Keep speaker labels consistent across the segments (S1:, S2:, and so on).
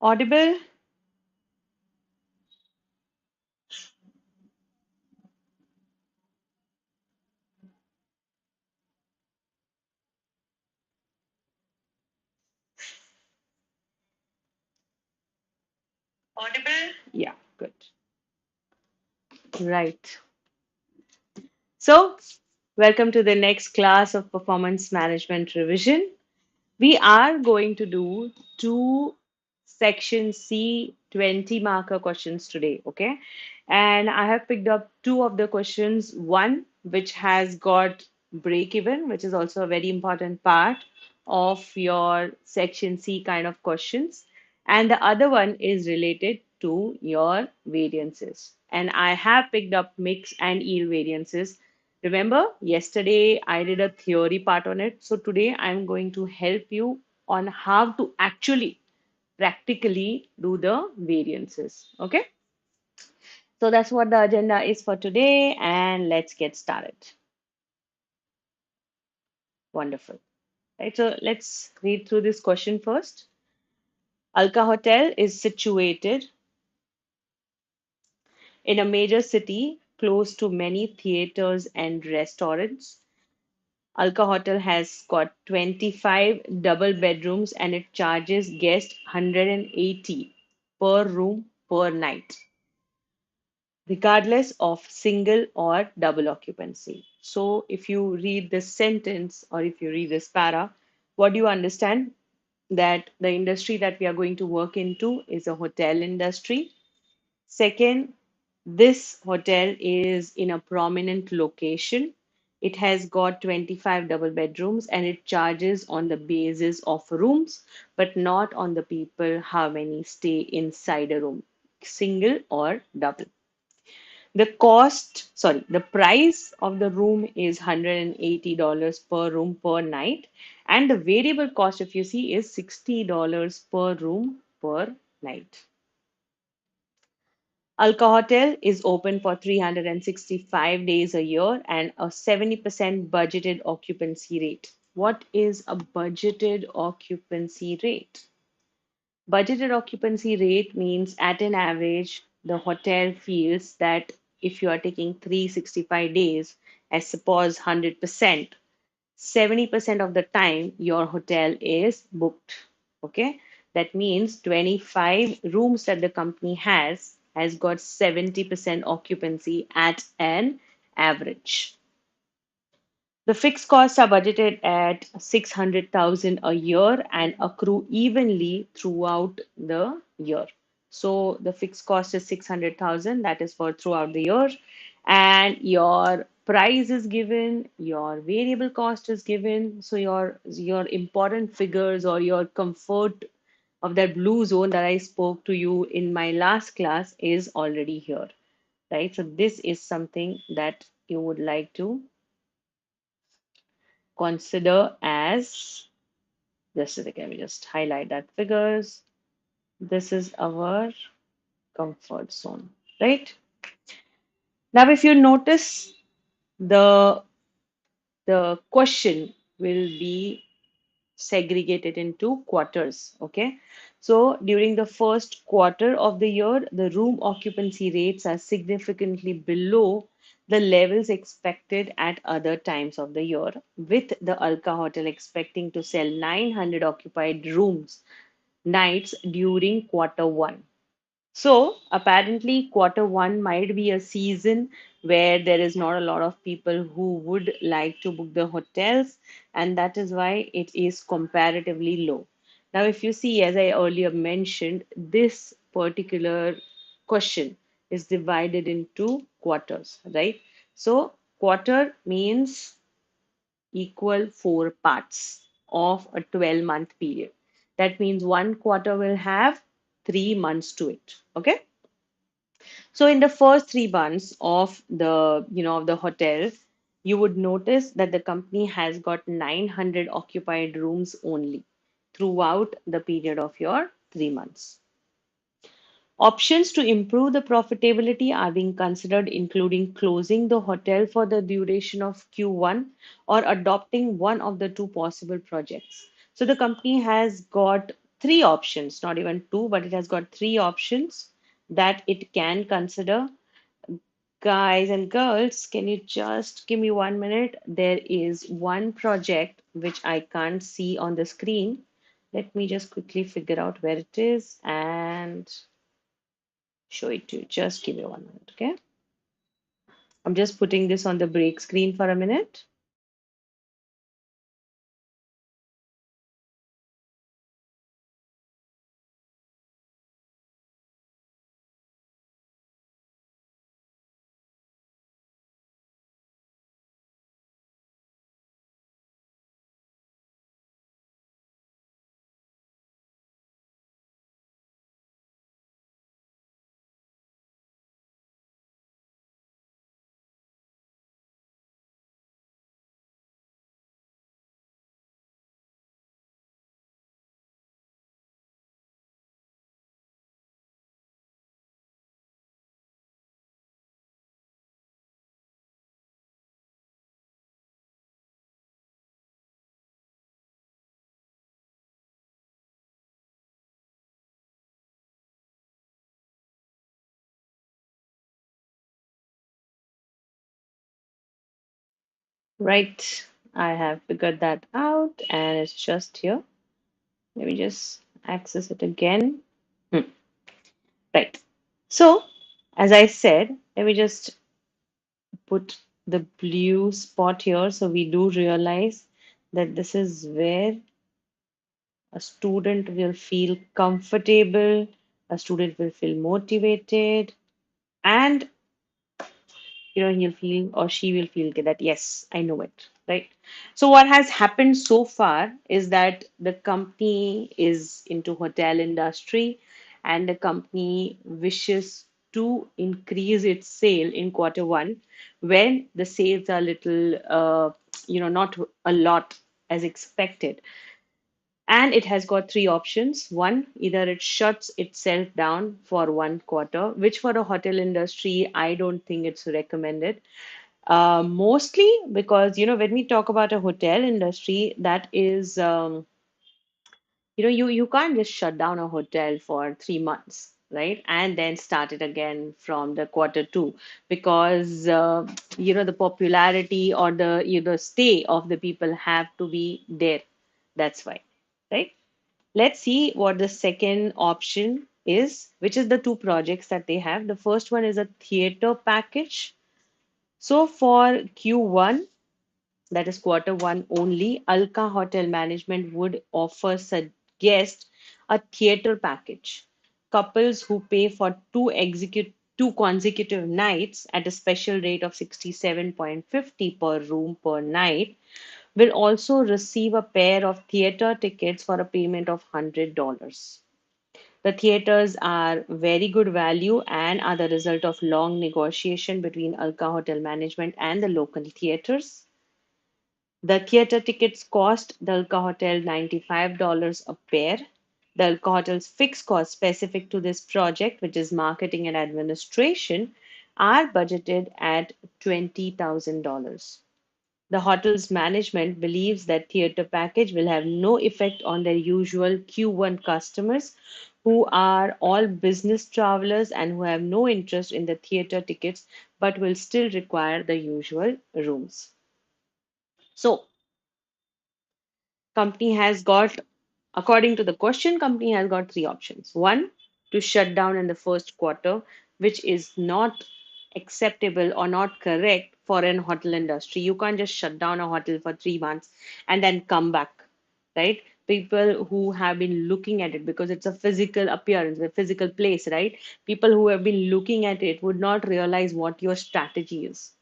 S1: Audible? Audible? Yeah, good. Right. So, welcome to the next class of performance management revision. We are going to do two section C 20 marker questions today, okay? And I have picked up two of the questions, one which has got break even, which is also a very important part of your section C kind of questions. And the other one is related to your variances. And I have picked up mix and yield variances. Remember, yesterday I did a theory part on it. So today I'm going to help you on how to actually practically do the variances. Okay. So that's what the agenda is for today. And let's get started. Wonderful. Right. So let's read through this question first. Alka Hotel is situated in a major city close to many theaters and restaurants. Alka Hotel has got 25 double bedrooms and it charges guests 180 per room per night, regardless of single or double occupancy. So, if you read this sentence or if you read this para, what do you understand? That the industry that we are going to work into is a hotel industry. Second, this hotel is in a prominent location. It has got 25 double bedrooms and it charges on the basis of rooms, but not on the people how many stay inside a room, single or double. The price of the room is $180 per room per night, and the variable cost, if you see, is $60 per room per night. Alka Hotel is open for 365 days a year and a 70% budgeted occupancy rate. What is a budgeted occupancy rate? Budgeted occupancy rate means at an average, the hotel feels that if you are taking 365 days, as suppose 100%, 70% of the time your hotel is booked. Okay, that means 25 rooms that the company has got 70% occupancy at an average. The fixed costs are budgeted at 600,000 a year and accrue evenly throughout the year. So the fixed cost is 600,000, that is for throughout the year, and your price is given, your variable cost is given. So your important figures or your comfort of that blue zone that I spoke to you in my last class is already here, right? So this is something that you would like to consider as, just a second, let me just highlight that figures. This is our comfort zone, right? Now, if you notice, the the question will be segregated into quarters. Okay. So during the first quarter of the year, the room occupancy rates are significantly below the levels expected at other times of the year, with the Alka Hotel expecting to sell 900 occupied rooms nights during quarter one. So apparently, quarter one might be a season where there is not a lot of people who would like to book the hotels, and that is why it is comparatively low. Now, if you see, as I earlier mentioned, this particular question is divided into quarters, right? So, quarter means equal four parts of a 12-month period. That means one quarter will have 3 months to it. Okay. So in the first 3 months of the hotel, you would notice that the company has got 900 occupied rooms only throughout the period of your 3 months. Options to improve the profitability are being considered, including closing the hotel for the duration of Q1 or adopting one of the two possible projects. So the company has got three options, not even two, but it has got three options that it can consider. Guys and girls, can you just give me 1 minute? There is one project which I can't see on the screen. Let me just quickly figure out where it is and show it to you. Just give me 1 minute, okay? I'm just putting this on the break screen for a minute. Right, I have figured that out and it's just here. Let me just access it again. Hmm. Right. So, as I said, let me just put the blue spot here so we do realize that this is where a student will feel comfortable, a student will feel motivated, and he'll feel or she will feel that yes, I know it, right? So what has happened so far is that the company is into hotel industry and the company wishes to increase its sale in quarter one when the sales are little not a lot as expected. And it has got three options. One, either it shuts itself down for 1 quarter, which for a hotel industry, I don't think it's recommended. Mostly because, when we talk about a hotel industry, that is, you can't just shut down a hotel for 3 months, right? And then start it again from the quarter two because, the popularity or the stay of the people have to be there. That's why, right? Let's see what the second option is, which is the two projects that they have. The first one is a theater package. So for Q1, that is quarter one only, Alka Hotel Management would offer guests a theater package. Couples who pay for two consecutive nights at a special rate of 67.50 per room per night will also receive a pair of theater tickets for a payment of $100. The theaters are very good value and are the result of long negotiation between Alka Hotel Management and the local theaters. The theater tickets cost the Alka Hotel $95 a pair. The Alka Hotel's fixed costs specific to this project, which is marketing and administration, are budgeted at $20,000. The hotel's management believes that theater package will have no effect on their usual Q1 customers who are all business travelers and who have no interest in the theater tickets but will still require the usual rooms. So, company has got, according to the question, company has got three options. One, to shut down in the first quarter, which is not acceptable or not correct for an hotel industry. You can't just shut down a hotel for 3 months and then come back, right? People who have been looking at it because it's a physical appearance, a physical place, right? People who have been looking at it would not realize what your strategy is,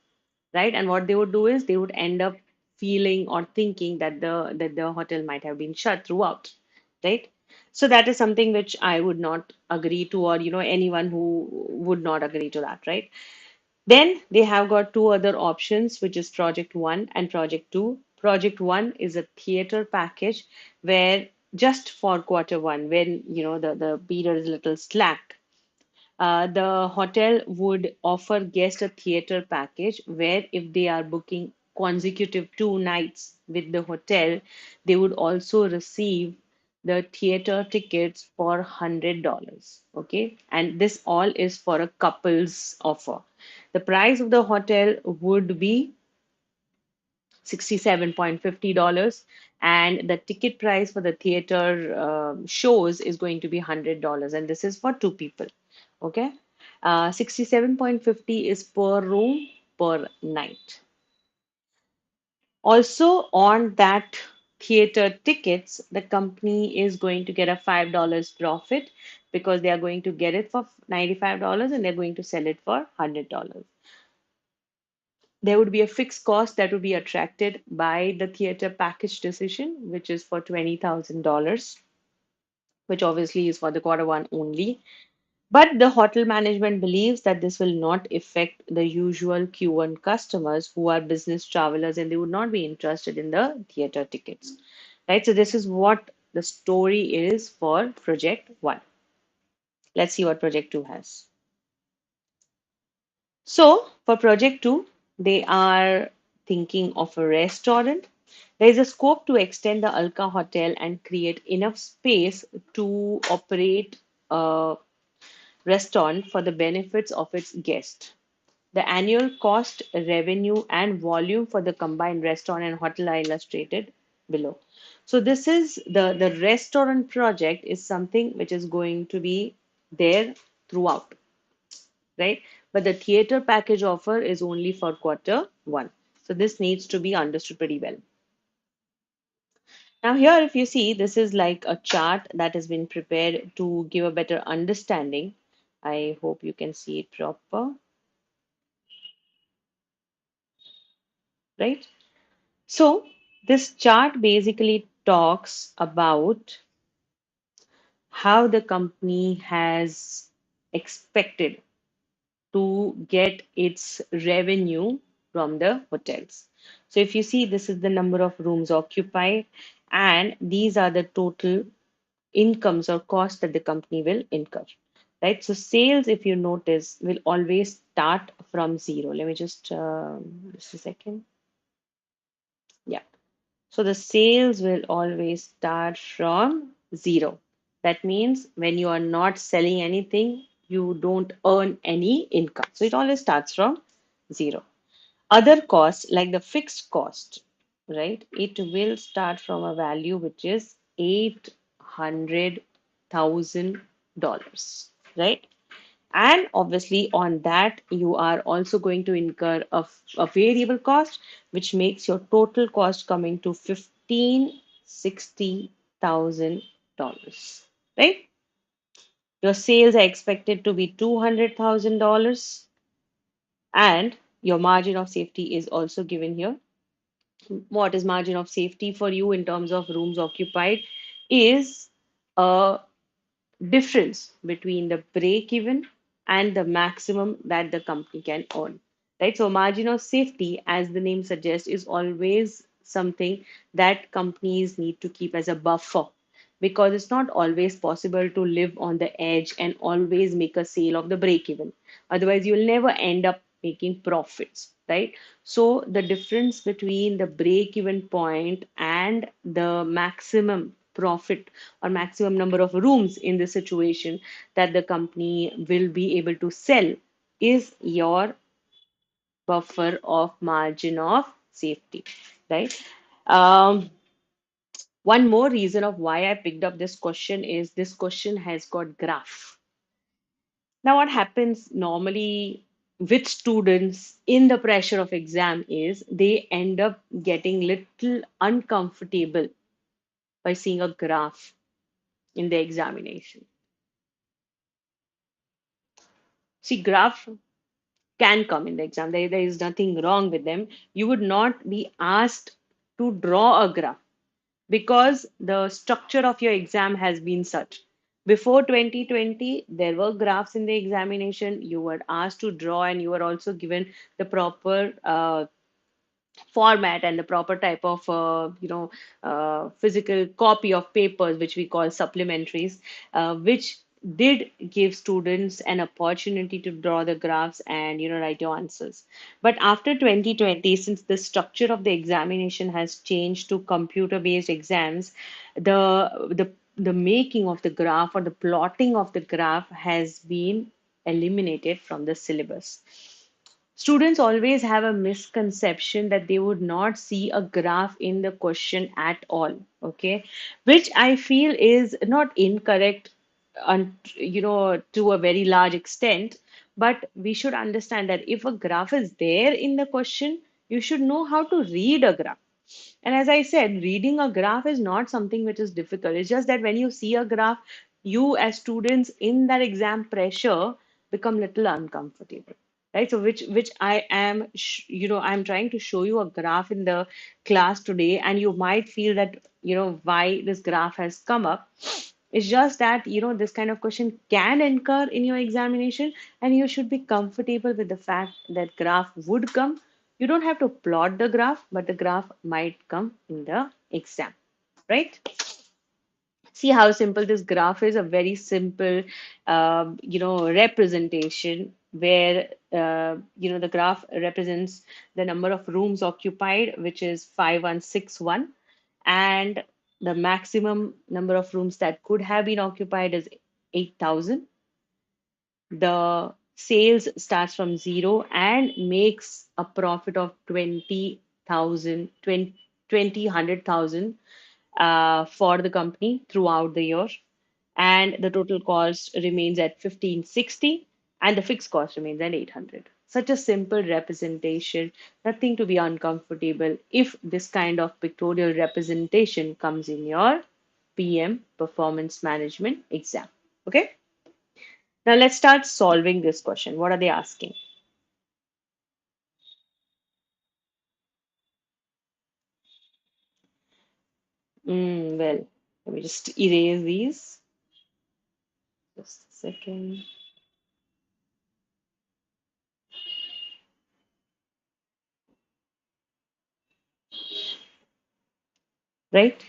S1: right? And what they would do is they would end up feeling or thinking that the hotel might have been shut throughout, right? So that is something which I would not agree to, or anyone who would not agree to that, right? Then they have got two other options, which is project one and project two. Project one is a theater package where just for quarter one, when the period is a little slack, the hotel would offer guests a theater package where if they are booking consecutive 2 nights with the hotel, they would also receive the theater tickets for $100. Okay, and this all is for a couple's offer. The price of the hotel would be $67.50, and the ticket price for the theater shows is going to be $100, and this is for two people. Okay, 67.50 is per room per night. Also, on that theater tickets, the company is going to get a $5 profit because they are going to get it for $95 and they're going to sell it for $100. There would be a fixed cost that would be attracted by the theater package decision, which is for $20,000, which obviously is for the quarter one only. But the hotel management believes that this will not affect the usual Q1 customers who are business travelers and they would not be interested in the theater tickets. Right? So, this is what the story is for project one. Let's see what project two has. So, for project two, they are thinking of a restaurant. There is a scope to extend the Alka Hotel and create enough space to operate a restaurant for the benefits of its guests. The annual cost, revenue, and volume for the combined restaurant and hotel are illustrated below. So, this is the restaurant project is something which is going to be there throughout, right? But the theater package offer is only for quarter one. So this needs to be understood pretty well. Now, here, if you see, this is like a chart that has been prepared to give a better understanding. I hope you can see it proper, right? So this chart basically talks about how the company has expected to get its revenue from the hotels. So if you see, this is the number of rooms occupied, and these are the total incomes or costs that the company will incur. Right. So sales, if you notice, will always start from zero. Let me just a second. Yeah. So the sales will always start from zero. That means when you are not selling anything, you don't earn any income. So it always starts from zero. Other costs, like the fixed cost, right? It will start from a value which is $800,000, right? And obviously, on that, you are also going to incur a variable cost, which makes your total cost coming to $1560,000, right? Your sales are expected to be $200,000, and your margin of safety is also given here. What is margin of safety for you in terms of rooms occupied is a difference between the break even and the maximum that the company can earn, right? So margin of safety, as the name suggests, is always something that companies need to keep as a buffer, because it's not always possible to live on the edge and always make a sale of the break even. Otherwise you'll never end up making profits, right? So the difference between the break even point and the maximum profit or maximum number of rooms in this situation that the company will be able to sell is your buffer of margin of safety, right? um, One more reason of why I picked up this question is this question has got graph. Now what happens normally with students in the pressure of exam is they end up getting little uncomfortable by seeing a graph in the examination. See, graph can come in the exam. There is nothing wrong with them. You would not be asked to draw a graph because the structure of your exam has been such. Before 2020, there were graphs in the examination. You were asked to draw, and you were also given the proper format and the proper type of physical copy of papers which we call supplementaries, which did give students an opportunity to draw the graphs and write your answers. But after 2020, since the structure of the examination has changed to computer based exams, the the making of the graph or the plotting of the graph has been eliminated from the syllabus. Students always have a misconception that they would not see a graph in the question at all, okay, which I feel is not incorrect, to a very large extent, but we should understand that if a graph is there in the question, you should know how to read a graph. And as I said, reading a graph is not something which is difficult. It's just that when you see a graph, you as students in that exam pressure become little uncomfortable. Right. So which I am, I'm trying to show you a graph in the class today, and you might feel that, why this graph has come up. It's just that, this kind of question can occur in your examination, and you should be comfortable with the fact that graph would come. You don't have to plot the graph, but the graph might come in the exam, right? See how simple this graph is, a very simple, representation where, the graph represents the number of rooms occupied, which is 5161, and the maximum number of rooms that could have been occupied is 8,000. The sales starts from zero and makes a profit of 20,000, 100,000 for the company throughout the year. And the total cost remains at 1560 and the fixed cost remains at 800. Such a simple representation, nothing to be uncomfortable if this kind of pictorial representation comes in your PM performance management exam. Okay. Now let's start solving this question. What are they asking? Well, let me just erase these. Just a second. Right?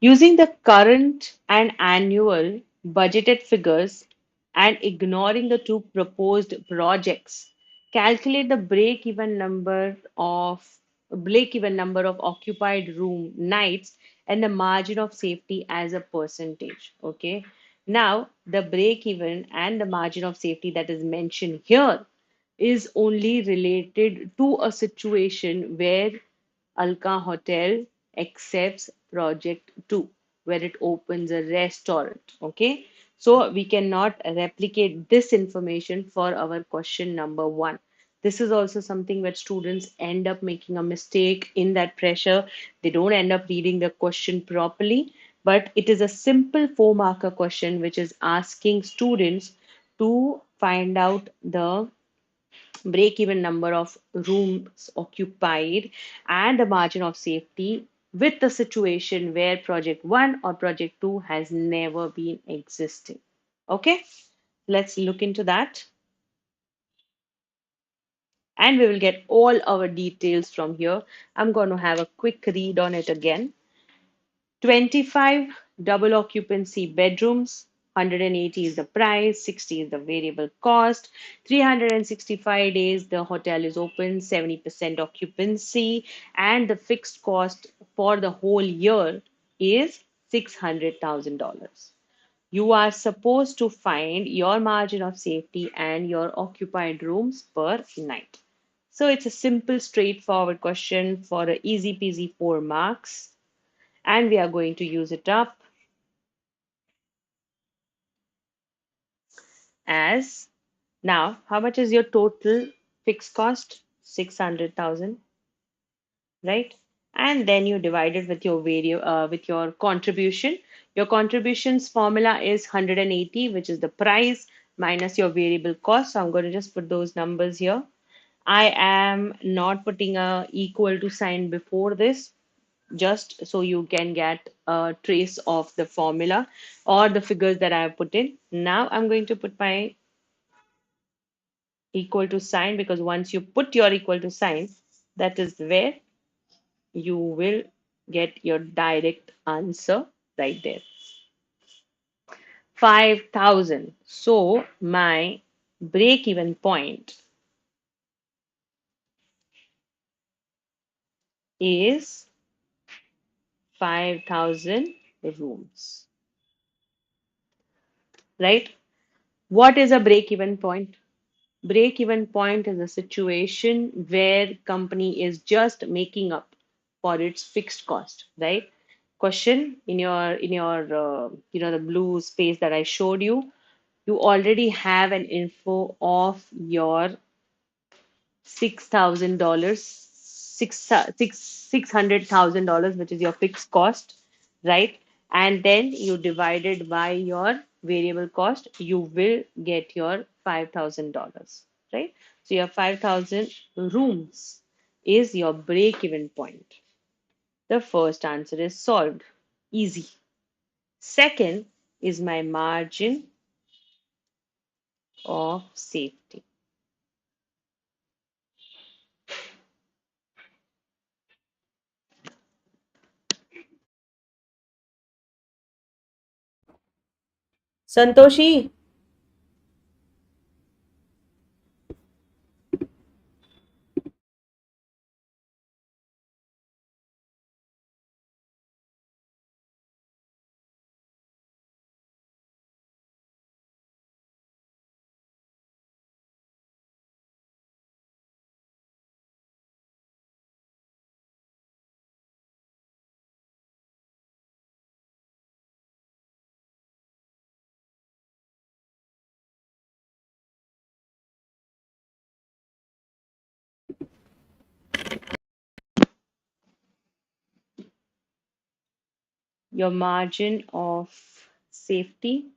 S1: Using the current and annual budgeted figures and ignoring the two proposed projects, calculate the break-even number of occupied room nights and the margin of safety as a percentage. Okay. Now, the break even and the margin of safety that is mentioned here is only related to a situation where Alka Hotel accepts Project 2, where it opens a restaurant. Okay. So we cannot replicate this information for our question number one. This is also something where students end up making a mistake in that pressure. They don't end up reading the question properly, but it is a simple four-marker question which is asking students to find out the break even number of rooms occupied, and the margin of safety with the situation where project 1 or project 2 has never been existing. Okay, let's look into that and we will get all our details from here. I'm going to have a quick read on it again. 25 double occupancy bedrooms, 180 is the price, 60 is the variable cost, 365 days the hotel is open, 70% occupancy, and the fixed cost for the whole year is $600,000. You are supposed to find your margin of safety and your occupied rooms per night. So it's a simple, straightforward question for a easy peasy 4 marks, and we are going to use it up as, now how much is your total fixed cost? 600,000, right? And then you divide it with your with your contribution. Your contributions formula is 180, which is the price minus your variable cost. So I'm going to just put those numbers here. I am not putting a equal to sign before this, just so you can get a trace of the formula or the figures that I have put in. Now I'm going to put my equal to sign, because once you put your equal to sign, that is where you will get your direct answer right there. 5,000. So my break even point is 5,000 rooms. right? What is a break-even point? Break-even point is a situation where company is just making up for its fixed cost, right? Question in your the blue space that I showed you, you already have an info of your $6,000, $600,000, which is your fixed cost, right? And then you divide it by your variable cost, you will get your $5,000, right? So your 5,000 rooms is your break-even point. The first answer is solved. Easy. Second is my margin of safety. Santoshi, your margin of safety,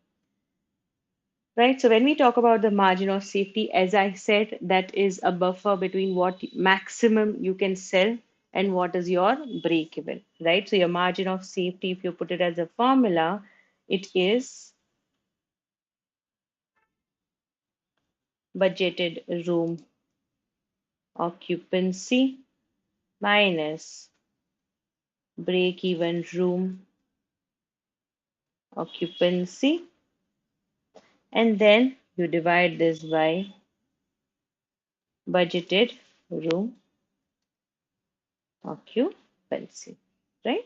S1: right? So when we talk about the margin of safety, as I said, that is a buffer between what maximum you can sell and what is your break even, right? So your margin of safety, if you put it as a formula, it is budgeted room occupancy minus break even room occupancy, and then you divide this by budgeted room occupancy, right?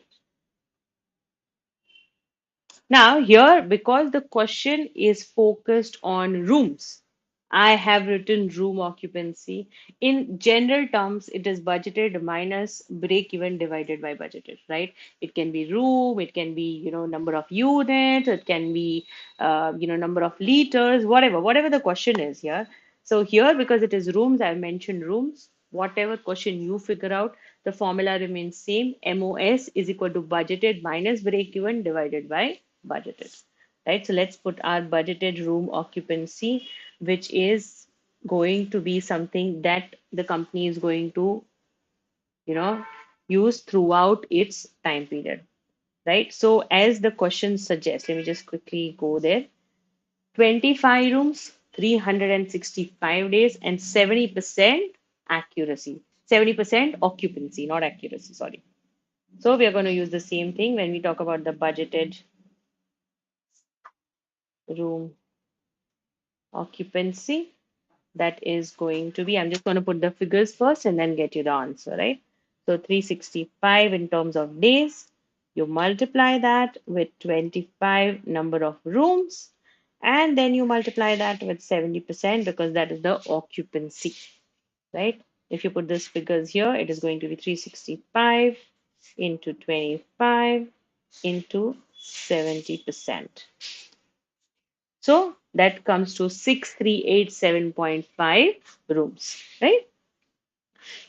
S1: Now, here, because the question is focused on rooms, I have written room occupancy. In general terms, it is budgeted minus break even divided by budgeted, right? It can be room, it can be, number of units, it can be, number of liters, whatever the question is here. So here, because it is rooms, I've mentioned rooms. Whatever question you figure out, the formula remains same. MOS is equal to budgeted minus break even divided by budgeted, right? So let's put our budgeted room occupancy, which is going to be something that the company is going to, you know, use throughout its time period, right? So as the question suggests, let me just quickly go there. 25 rooms, 365 days, and 70% accuracy. 70% occupancy, not accuracy, sorry. So we are going to use the same thing when we talk about the budgeted room occupancy. That is going to be, I'm just going to put the figures first and then get you the answer, right? So 365 in terms of days, you multiply that with 25 number of rooms, and then you multiply that with 70% because that is the occupancy, right? If you put these figures here, it is going to be 365 into 25 into 70%. So that comes to 6387.5 rooms, right?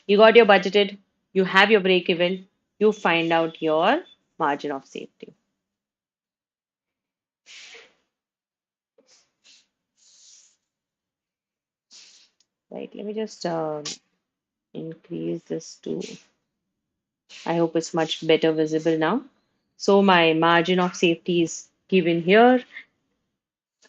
S1: You got your budgeted, you have your break even, you find out your margin of safety. Right, let me just increase this to, I hope it's much better visible now. So my margin of safety is given here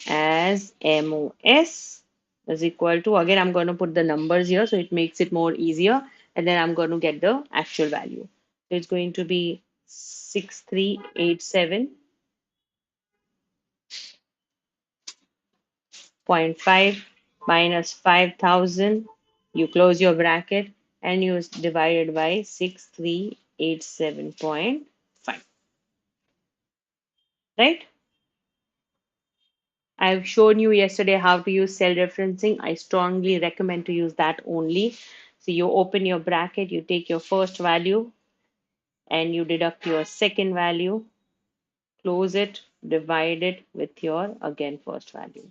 S1: as MOS is equal to, again, I'm going to put the numbers here so it makes it more easier, and then I'm going to get the actual value. So it's going to be 6387.5 minus 5,000. You close your bracket and you divide it by 6387.5, right? I've shown you yesterday how to use cell referencing. I strongly recommend to use that only. So you open your bracket, you take your first value and you deduct your second value, close it, divide it with your again first value,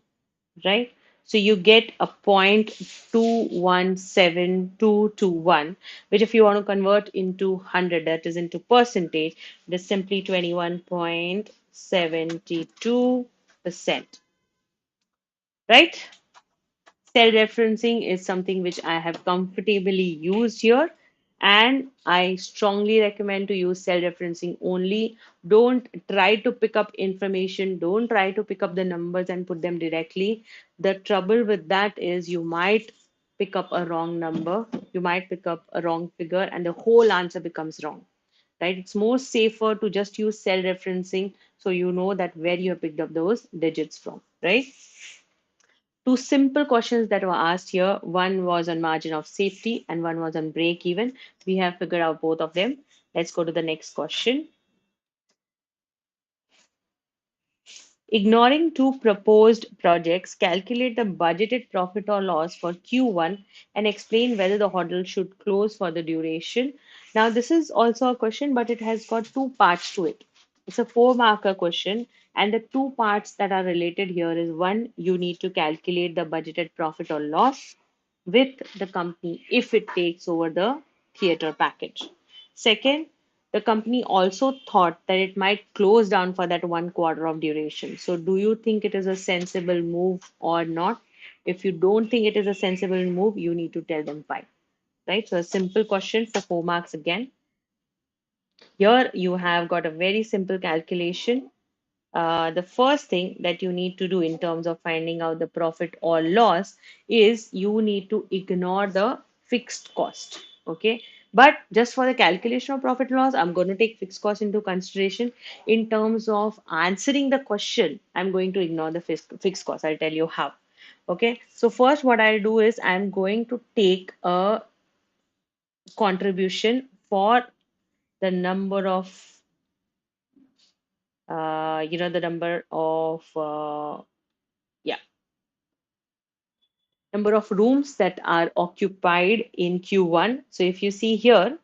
S1: right? So you get a 0.217221, which if you want to convert into 100, that is into percentage, it is simply 21.72%, right? Self-referencing is something which I have comfortably used here, and I strongly recommend to use self-referencing only. Don't try to pick up information, don't try to pick up the numbers and put them directly. The trouble with that is you might pick up a wrong number, you might pick up a wrong figure, and the whole answer becomes wrong. Right? It's more safer to just use self-referencing so you know that where you have picked up those digits from, right? Two simple questions that were asked here. One was on margin of safety and one was on break even. We have figured out both of them. Let's go to the next question. Ignoring two proposed projects, calculate the budgeted profit or loss for Q1 and explain whether the hotel should close for the duration. Now, this is also a question, but it has got two parts to it. It's a four-marker question, and the two parts that are related here is one, you need to calculate the budgeted profit or loss with the company if it takes over the theater package. Second, the company also thought that it might close down for that 1 quarter of duration. So, do you think it is a sensible move or not? If you don't think it is a sensible move, you need to tell them why. Right? So, a simple question for 4 marks again. Here you have got a very simple calculation. The first thing that you need to do in terms of finding out the profit or loss is you need to ignore the fixed cost. Okay. But just for the calculation of profit and loss, I'm going to take fixed cost into consideration. In terms of answering the question, I'm going to ignore the fixed cost. I'll tell you how. Okay. So, first, what I'll do is I'm going to take a contribution for the number of the number of yeah number of rooms that are occupied in Q1. So if you see here,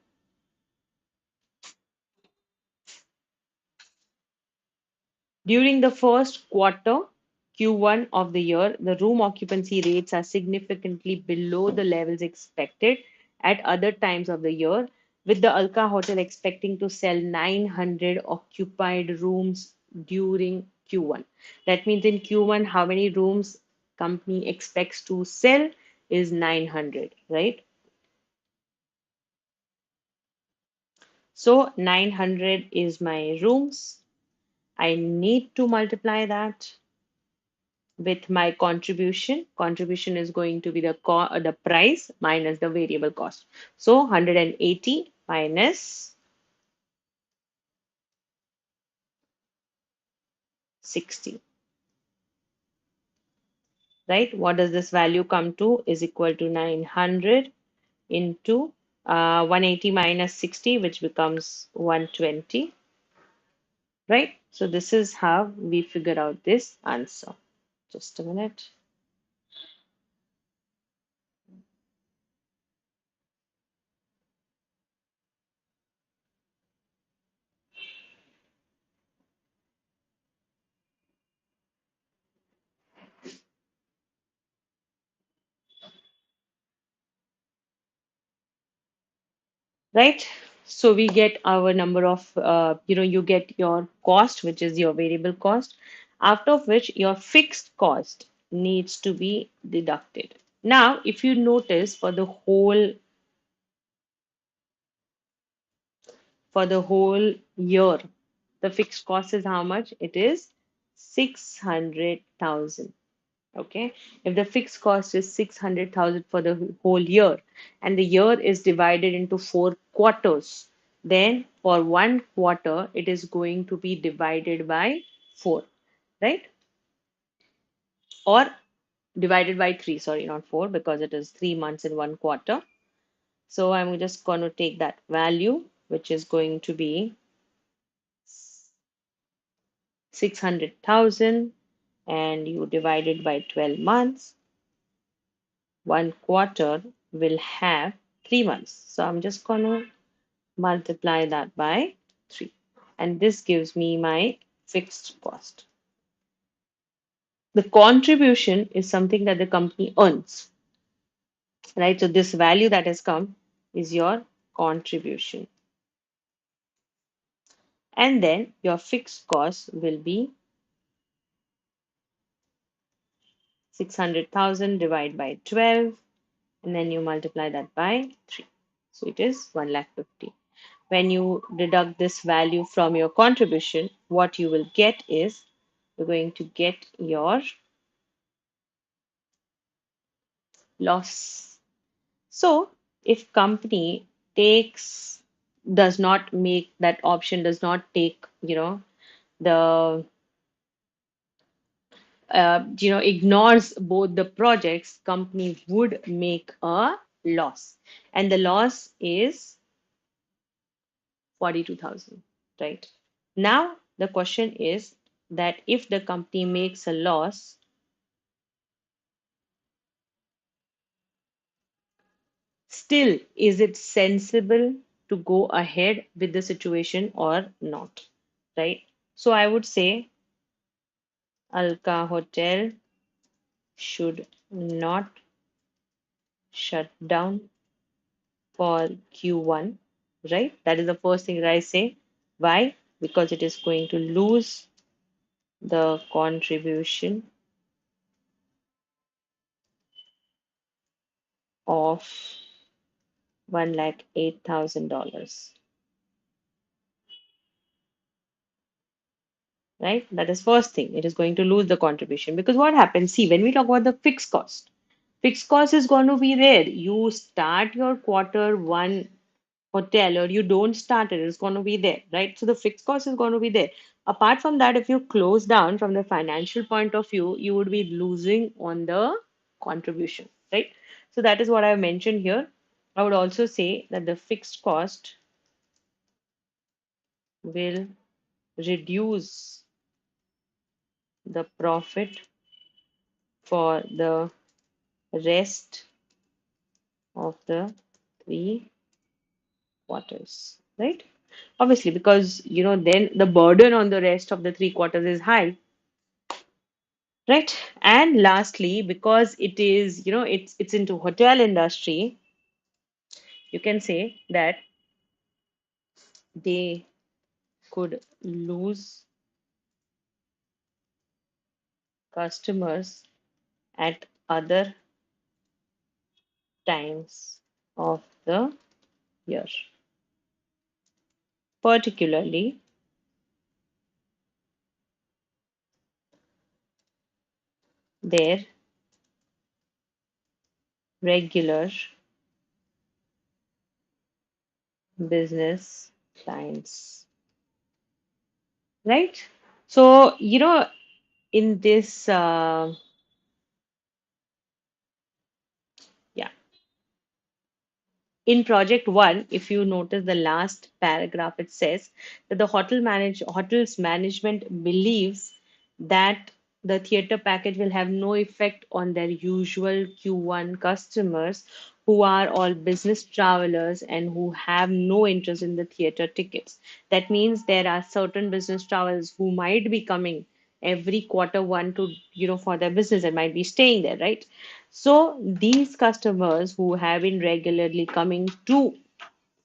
S1: during the first quarter, Q1 of the year, the room occupancy rates are significantly below the levels expected at other times of the year, with the Alka Hotel expecting to sell 900 occupied rooms during Q1. That means in Q1, how many rooms company expects to sell is 900, right? So 900 is my rooms. I need to multiply that with my contribution. Contribution is going to be the price minus the variable cost. So 180 minus 60. Right? What does this value come to? Is equal to 900 into 180 minus 60, which becomes 120. Right? So this is how we figure out this answer. Just a minute. Right? So we get our number of, you get your cost, which is your variable cost, after which your fixed cost needs to be deducted. Now, if you notice for the whole year, the fixed cost is how much? It is 600,000. Okay, if the fixed cost is 600,000 for the whole year and the year is divided into 4 quarters, then for 1 quarter it is going to be divided by 4, right? Or divided by 3, sorry, not 4, because it is 3 months in 1 quarter. So I'm just going to take that value, which is going to be 600,000 and you divide it by 12 months, one quarter will have 3 months. So I'm just going to multiply that by 3. And this gives me my fixed cost. The contribution is something that the company earns, right? So this value that has come is your contribution. And then your fixed cost will be 600,000 divided by 12, and then you multiply that by 3. So it is 1,50,000. When you deduct this value from your contribution, what you will get is you're going to get your loss. So if company takes does not make that option, does not take, the ignores both the projects, company would make a loss, and the loss is 42,000, right? Now the question is that if the company makes a loss, still, is it sensible to go ahead with the situation or not? Right? So I would say Alka Hotel should not shut down for Q1, right? That is the first thing that I say. Why? Because it is going to lose the contribution of $1,08,000. Right? That is first thing. It is going to lose the contribution because what happens? See, when we talk about the fixed cost is going to be there. You start your quarter one hotel or you don't start it, it's going to be there, right? So the fixed cost is going to be there. Apart from that, if you close down from the financial point of view, you would be losing on the contribution, right? So that is what I mentioned here. I would also say that the fixed cost will reduce the profit for the rest of the 3 quarters, right? Obviously, because then the burden on the rest of the 3 quarters is high, right? And lastly, because it is, it's into hotel industry, you can say that they could lose customers at other times of the year, particularly their regular business clients, right? So, in this, yeah, in project one, if you notice the last paragraph, it says that the hotels management believes that the theater package will have no effect on their usual Q1 customers who are all business travelers and who have no interest in the theater tickets. That means there are certain business travelers who might be coming every quarter one to, for their business and might be staying there, right? So these customers who have been regularly coming to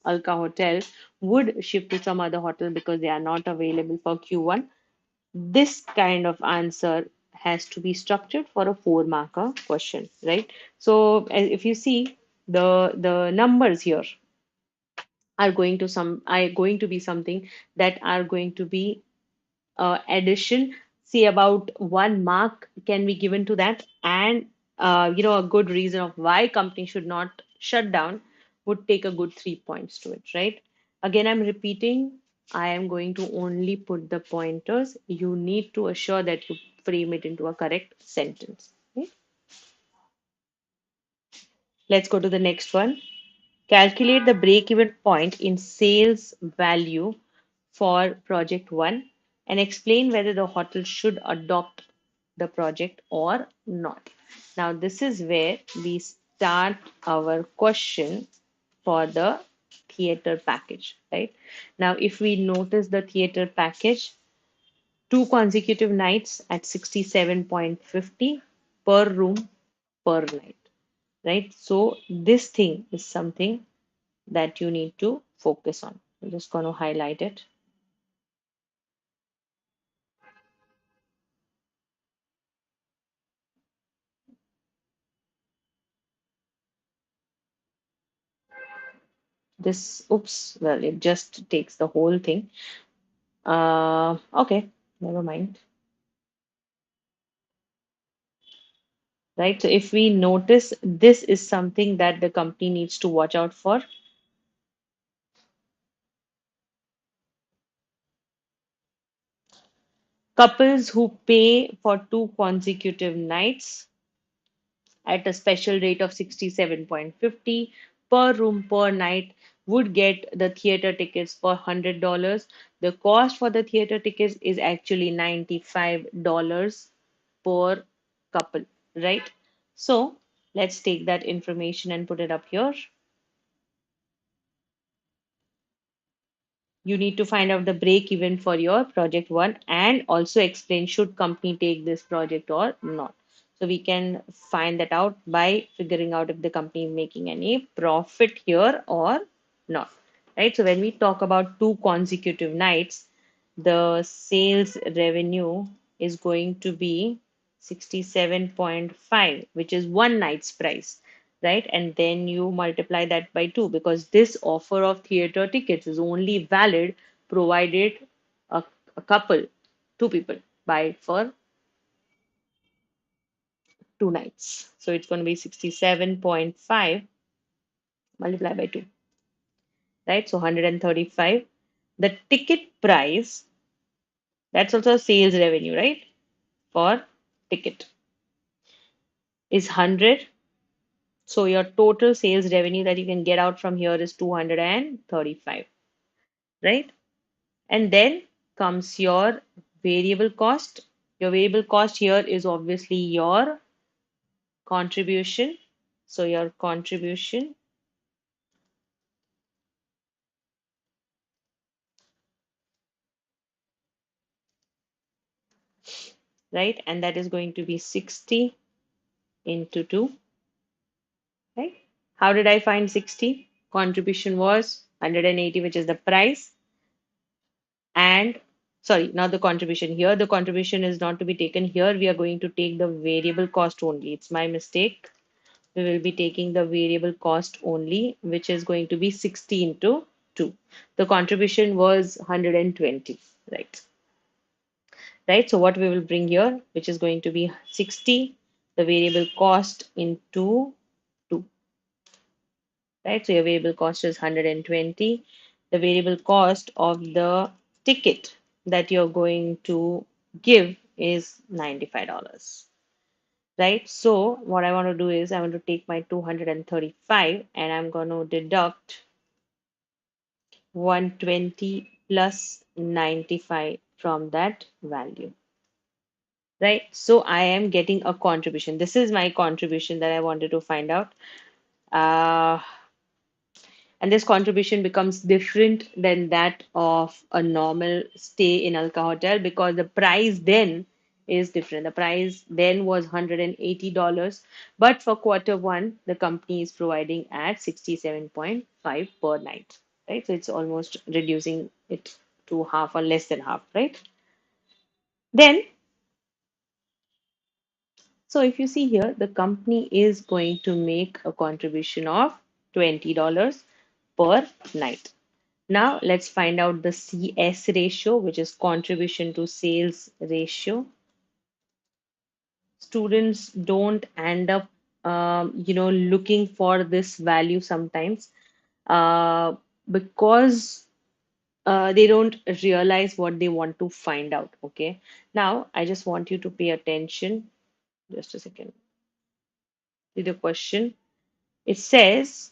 S1: Alka Hotel would shift to some other hotel because they are not available for Q1. This kind of answer has to be structured for a 4 marker question, right? So if you see the numbers here are going to be something that are going to be addition, see about 1 mark can be given to that, and a good reason of why company should not shut down would take a good 3 points to it, right? Again, I'm repeating, I am going to only put the pointers. You need to assure that you frame it into a correct sentence. Okay? Let's go to the next one. Calculate the break-even point in sales value for project one and explain whether the hotel should adopt. the project or not. Now, this is where we start our question for the theater package, right? Now, if we notice the theater package, two consecutive nights at 67.50 per room per night, right? So, this thing is something that you need to focus on. I'm just going to highlight it. This, oops, well, it just takes the whole thing. Okay, never mind. Right? So if we notice this is something that the company needs to watch out for. Couples who pay for two consecutive nights at a special rate of 67.50 per room per night would get the theater tickets for $100. The cost for the theater tickets is actually $95 per couple, right? So let's take that information and put it up here. You need to find out the break even for your project one and also explain should company take this project or not. So we can find that out by figuring out if the company is making any profit here or not. Right. So when we talk about two consecutive nights, the sales revenue is going to be 67.5, which is one night's price, right? And then you multiply that by two because this offer of theater tickets is only valid provided a, a couple, two people buy for two nights. So it's going to be 67.5 multiplied by two, right? So 135. The ticket price, that's also sales revenue, right? For ticket is 100. So your total sales revenue that you can get out from here is 235, right? And then comes your variable cost. Your variable cost here is obviously your contribution. So your contribution, right? And that is going to be 60 into 2, right? How did I find 60? Contribution was 180, which is the price. And sorry, not the contribution here. The contribution is not to be taken here. We are going to take the variable cost only. It's my mistake. We will be taking the variable cost only, which is going to be 60 into 2. The contribution was 120, right? Right. So what we will bring here, which is going to be 60, the variable cost into 2, right? So your variable cost is 120. The variable cost of the ticket that you're going to give is $95. Right? So what I want to do is I want to take my 235 and I'm going to deduct 120 plus 95 from that value. Right? So I am getting a contribution. This is my contribution that I wanted to find out. Uh, and this contribution becomes different than that of a normal stay in Alka Hotel because the price then is different. The price then was $180, but for quarter one, the company is providing at 67.5 per night, right? So it's almost reducing it to half or less than half, right? Then, so if you see here, the company is going to make a contribution of $20 per night. Now let's find out the CS ratio, which is contribution to sales ratio. Students don't end up, looking for this value sometimes because they don't realize what they want to find out. Okay. Now I just want you to pay attention. Just a second. See the question. It says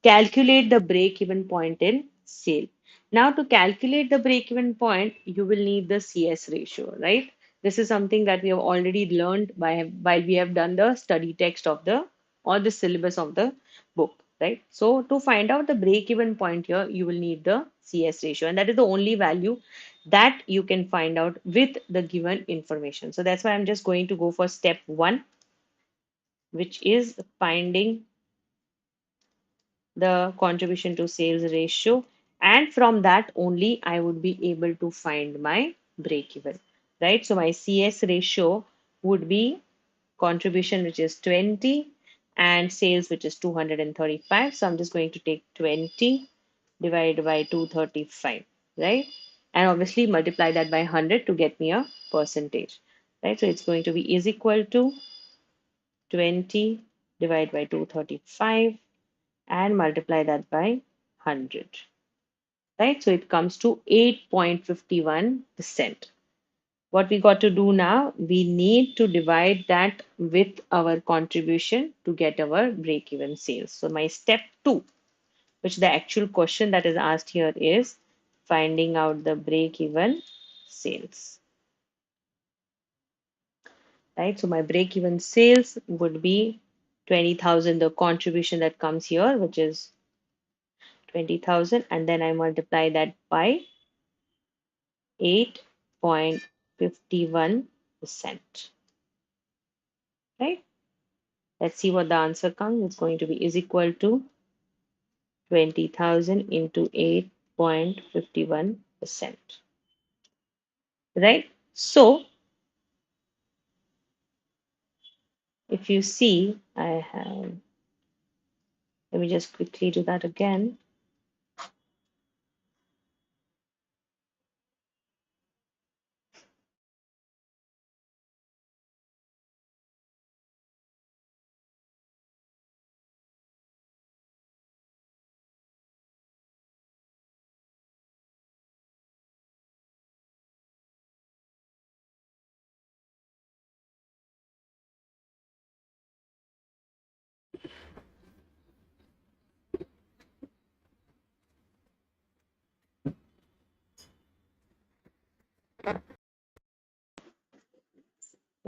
S1: calculate the break-even point in sale. Now, to calculate the break-even point, you will need the CS ratio, right? This is something that we have already learned while we have done the study text of the or the syllabus of the book, right? So to find out the break-even point here, you will need the CS ratio, and that is the only value that you can find out with the given information. So that's why I'm just going to go for step one, which is finding the contribution to sales ratio, and from that only I would be able to find my break even, right? So my CS ratio would be contribution, which is 20, and sales, which is 235. So I'm just going to take 20 divided by 235, right? And obviously multiply that by 100 to get me a percentage, right? So it's going to be is equal to 20 divided by 235 and multiply that by 100, right? So it comes to 8.51%. What we got to do now, we need to divide that with our contribution to get our break-even sales. So my step two, which the actual question that is asked here is finding out the break-even sales, right? So my break-even sales would be 20,000, the contribution that comes here, which is 20,000, and then I multiply that by 8.51%, right? Let's see what the answer comes. It's going to be is equal to 20,000 into 8.51%, right? So if you see, I have, let me just quickly do that again.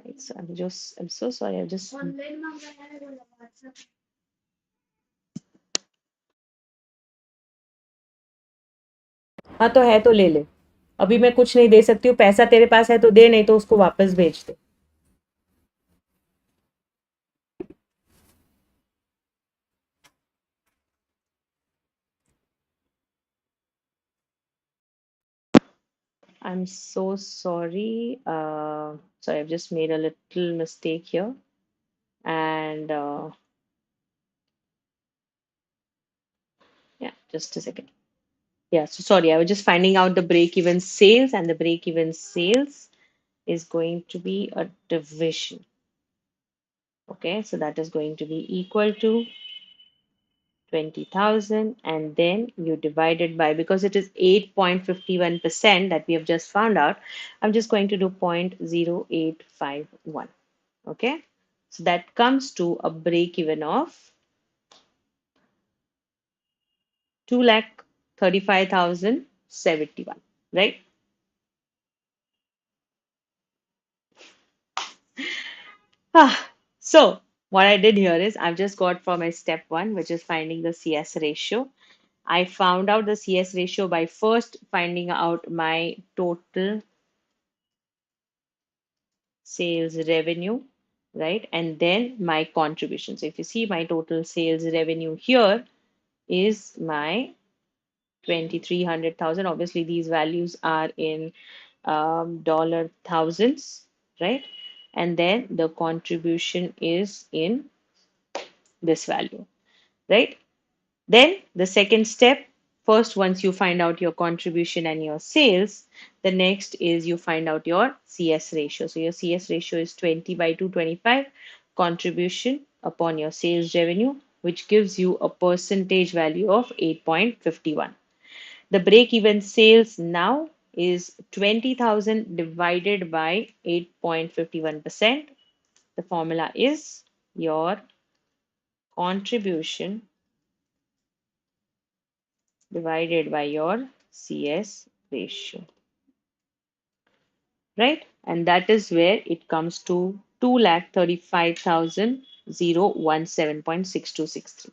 S1: Right, so I'm so sorry. I just, हाँ तो है तो ले ले, अभी मैं कुछ नहीं दे सकती हूँ, पैसा तेरे पास है तो दे, नहीं तो उसको वापस भेज दे. I'm so sorry. Sorry, I've just made a little mistake here. And yeah, just a second. Yeah, so sorry, I was just finding out the break-even sales, and the break-even sales is going to be a division. Okay, so that is going to be equal to 20,000, and then you divide it by, because it is 8.51% that we have just found out, I'm just going to do 0.0851. Okay, so that comes to a break even of 2,35,071, right? So what I did here is I've just got for my step one, which is finding the CS ratio. I found out the CS ratio by first finding out my total sales revenue, right? And then my contribution. So if you see, my total sales revenue here is my 2,300,000. Obviously, these values are in dollar thousands, right? And then the contribution is in this value, right? Then the second step, first, once you find out your contribution and your sales, the next is you find out your CS ratio. So your CS ratio is 20 by 225 contribution upon your sales revenue, which gives you a percentage value of 8.51. The break even sales now is 20,000 divided by 8.51%. The formula is your contribution divided by your CS ratio, right? and that is where it comes to 2,35,017.6263,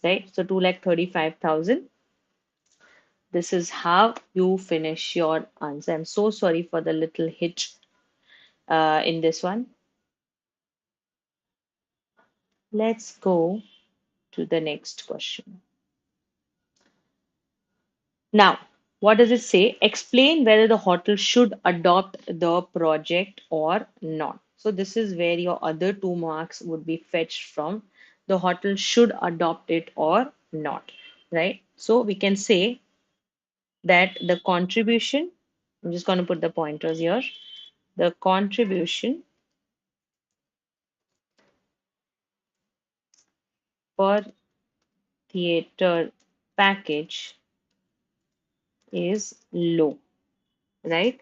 S1: right? So 2,35,000. This is how you finish your answer. I'm so sorry for the little hitch in this one. Let's go to the next question. Now, what does it say? Explain whether the hotel should adopt the project or not. So, this is where your other 2 marks would be fetched from. The hotel should adopt it or not, right? So, we can say that the contribution, I'm just going to put the pointers here. The contribution per theater package is low, right?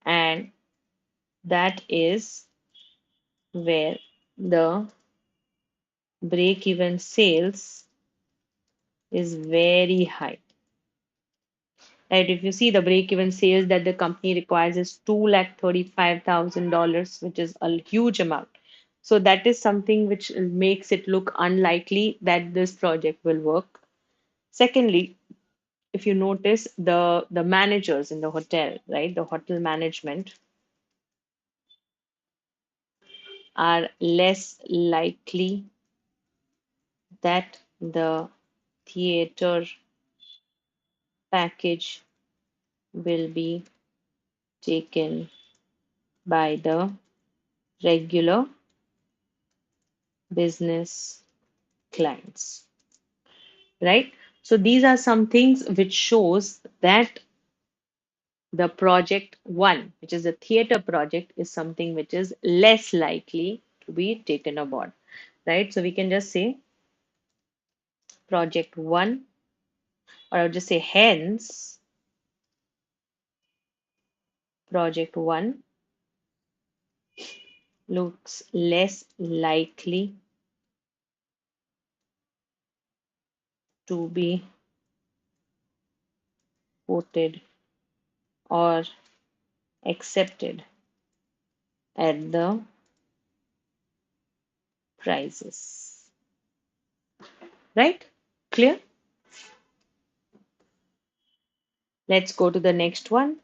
S1: And that is where the break even sales is very high. Right? If you see the break even sales that the company requires is $235,000, which is a huge amount. So that is something which makes it look unlikely that this project will work. Secondly, if you notice the managers in the hotel, right? The hotel management are less likely that the theater package will be taken by the regular business clients, right? So these are some things which shows that the project one, which is a theater project, is something which is less likely to be taken aboard, right? So we can just say project one, or I would just say hence project one looks less likely to be quoted or accepted at the prices, right? Clear? Let's go to the next one.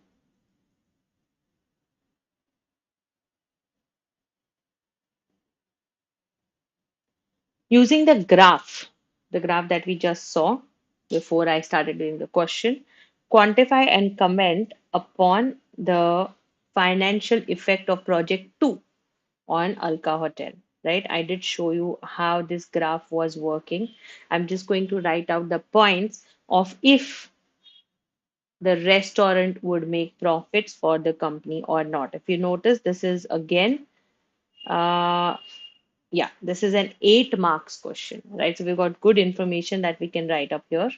S1: Using the graph that we just saw before I started doing the question, quantify and comment upon the financial effect of project 2 on Alka Hotel, right? I did show you how this graph was working. I'm just going to write out the points of if the restaurant would make profits for the company or not. If you notice, this is again, uh, yeah, this is an 8 marks question, right? So we've got good information that we can write up here.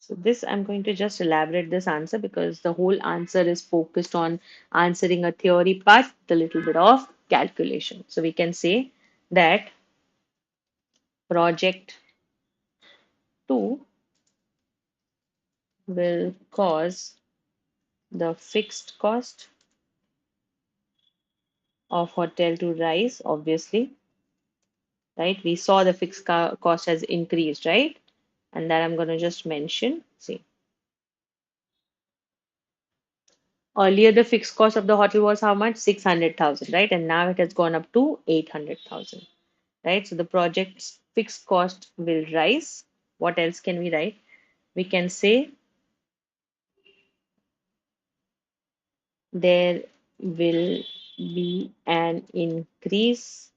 S1: So this, I'm going to just elaborate this answer because the whole answer is focused on answering a theory part, the little bit of calculation. So we can say that project 2 will cause the fixed cost of hotel to rise, obviously, right? We saw the fixed cost has increased, right? And that I'm going to just mention. See, earlier the fixed cost of the hotel was how much? 600,000, right? And now it has gone up to 800,000, right? So the project's fixed cost will rise. What else can we write? We can say there will be an increase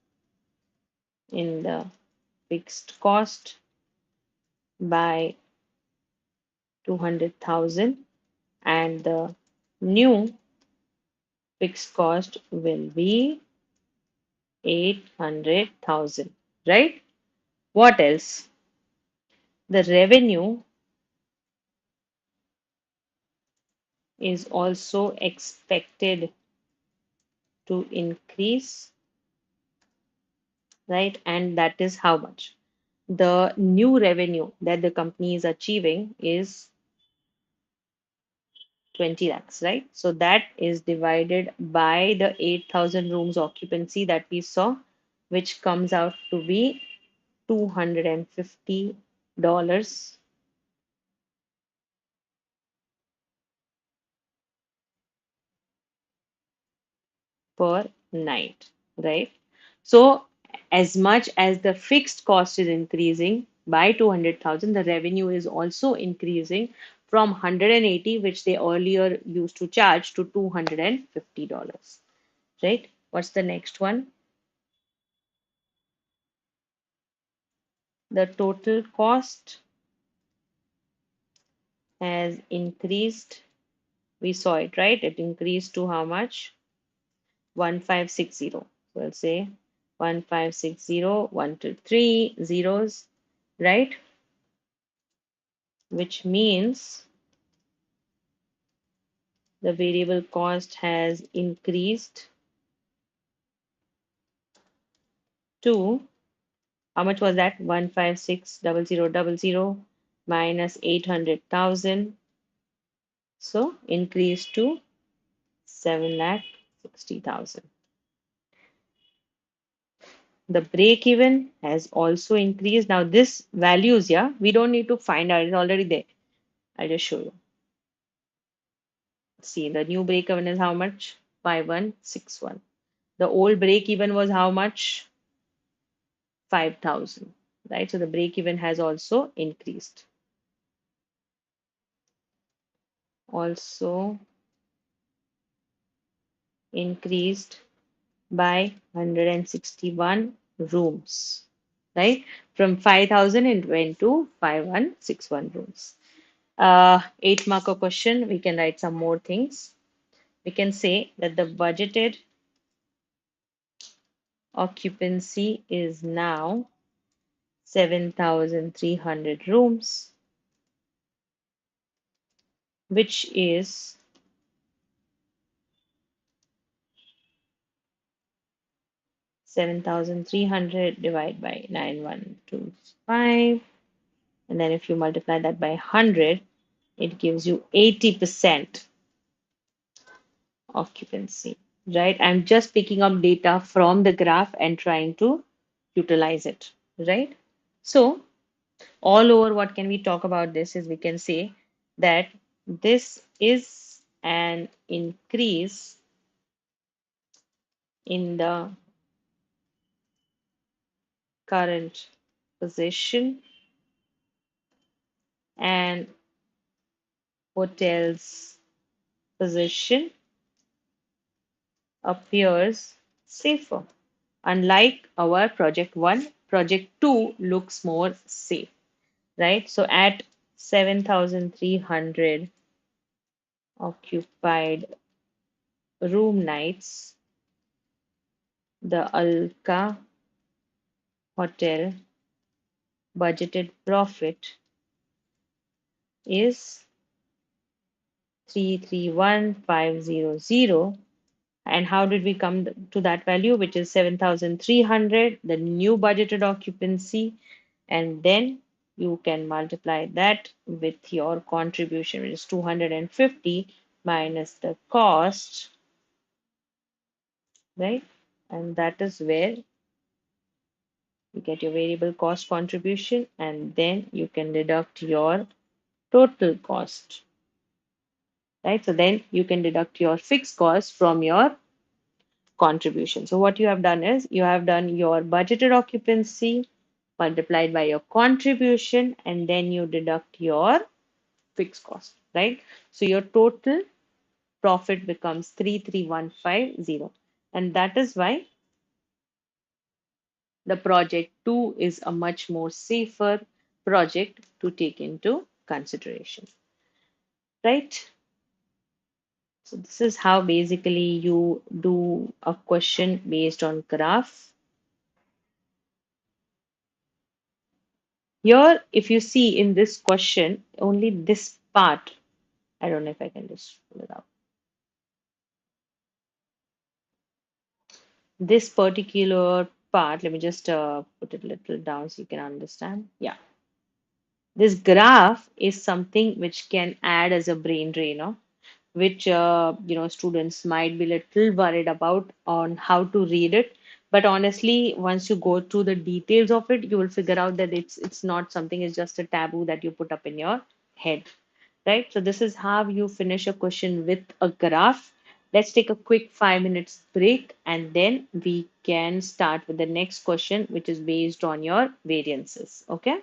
S1: in the fixed cost by 200,000 and the new fixed cost will be 800,000, right? What else? The revenue is also expected to increase, right? And that is how much? The new revenue that the company is achieving is 20 lakhs, right? So that is divided by the 8,000 rooms occupancy that we saw, which comes out to be $250 per night, right? So as much as the fixed cost is increasing by 200,000, the revenue is also increasing from 180, which they earlier used to charge, to $250, right? What's the next one? The total cost has increased. We saw it, right? It increased to how much? 1560. So we'll say 1560, 1 to 3 zeros, right? Which means the variable cost has increased to, how much was that? 156,000 minus 800,000. So increased to 7,60,000. The break even has also increased. Now this values, yeah, we don't need to find out. It's already there. I'll just show you. See, the new break even is how much? 5161. The old break even was how much? 5,000, right? So the break even has also increased. Also increased by 161 rooms, right? From 5,000 it went to 5161 rooms. 8 marker question, we can write some more things. We can say that the budgeted occupancy is now 7,300 rooms, which is 7,300 divided by 9125. And then if you multiply that by 100, it gives you 80% occupancy, right? I'm just picking up data from the graph and trying to utilize it, right? So all over, what can we talk about this is we can say that this is an increase in the current position and hotel's position appears safer. Unlike our project 1, project 2 looks more safe, right? So at 7,300 occupied room nights, the Alka Hotel budgeted profit is 331,500. And how did we come to that value, which is 7,300, the new budgeted occupancy? And then you can multiply that with your contribution, which is 250 minus the cost, right? And that is where you get your variable cost contribution, and then you can deduct your total cost, right? So then you can deduct your fixed cost from your contribution. So what you have done is you have done your budgeted occupancy multiplied by your contribution, and then you deduct your fixed cost, right? So your total profit becomes 33150. And that is why the project 2 is a much more safer project to take into consideration, right? So this is how basically you do a question based on graph. Here, if you see in this question, only this part, I don't know if I can just pull it out. This particular part, let me just put it a little down so you can understand. Yeah. This graph is something which can add as a brain drainer. which students might be little worried about on how to read it. But honestly, once you go through the details of it, you will figure out that it's not something, it's just a taboo that you put up in your head, right? So this is how you finish a question with a graph. Let's take a quick 5 minutes break and then we can start with the next question, which is based on your variances. Okay.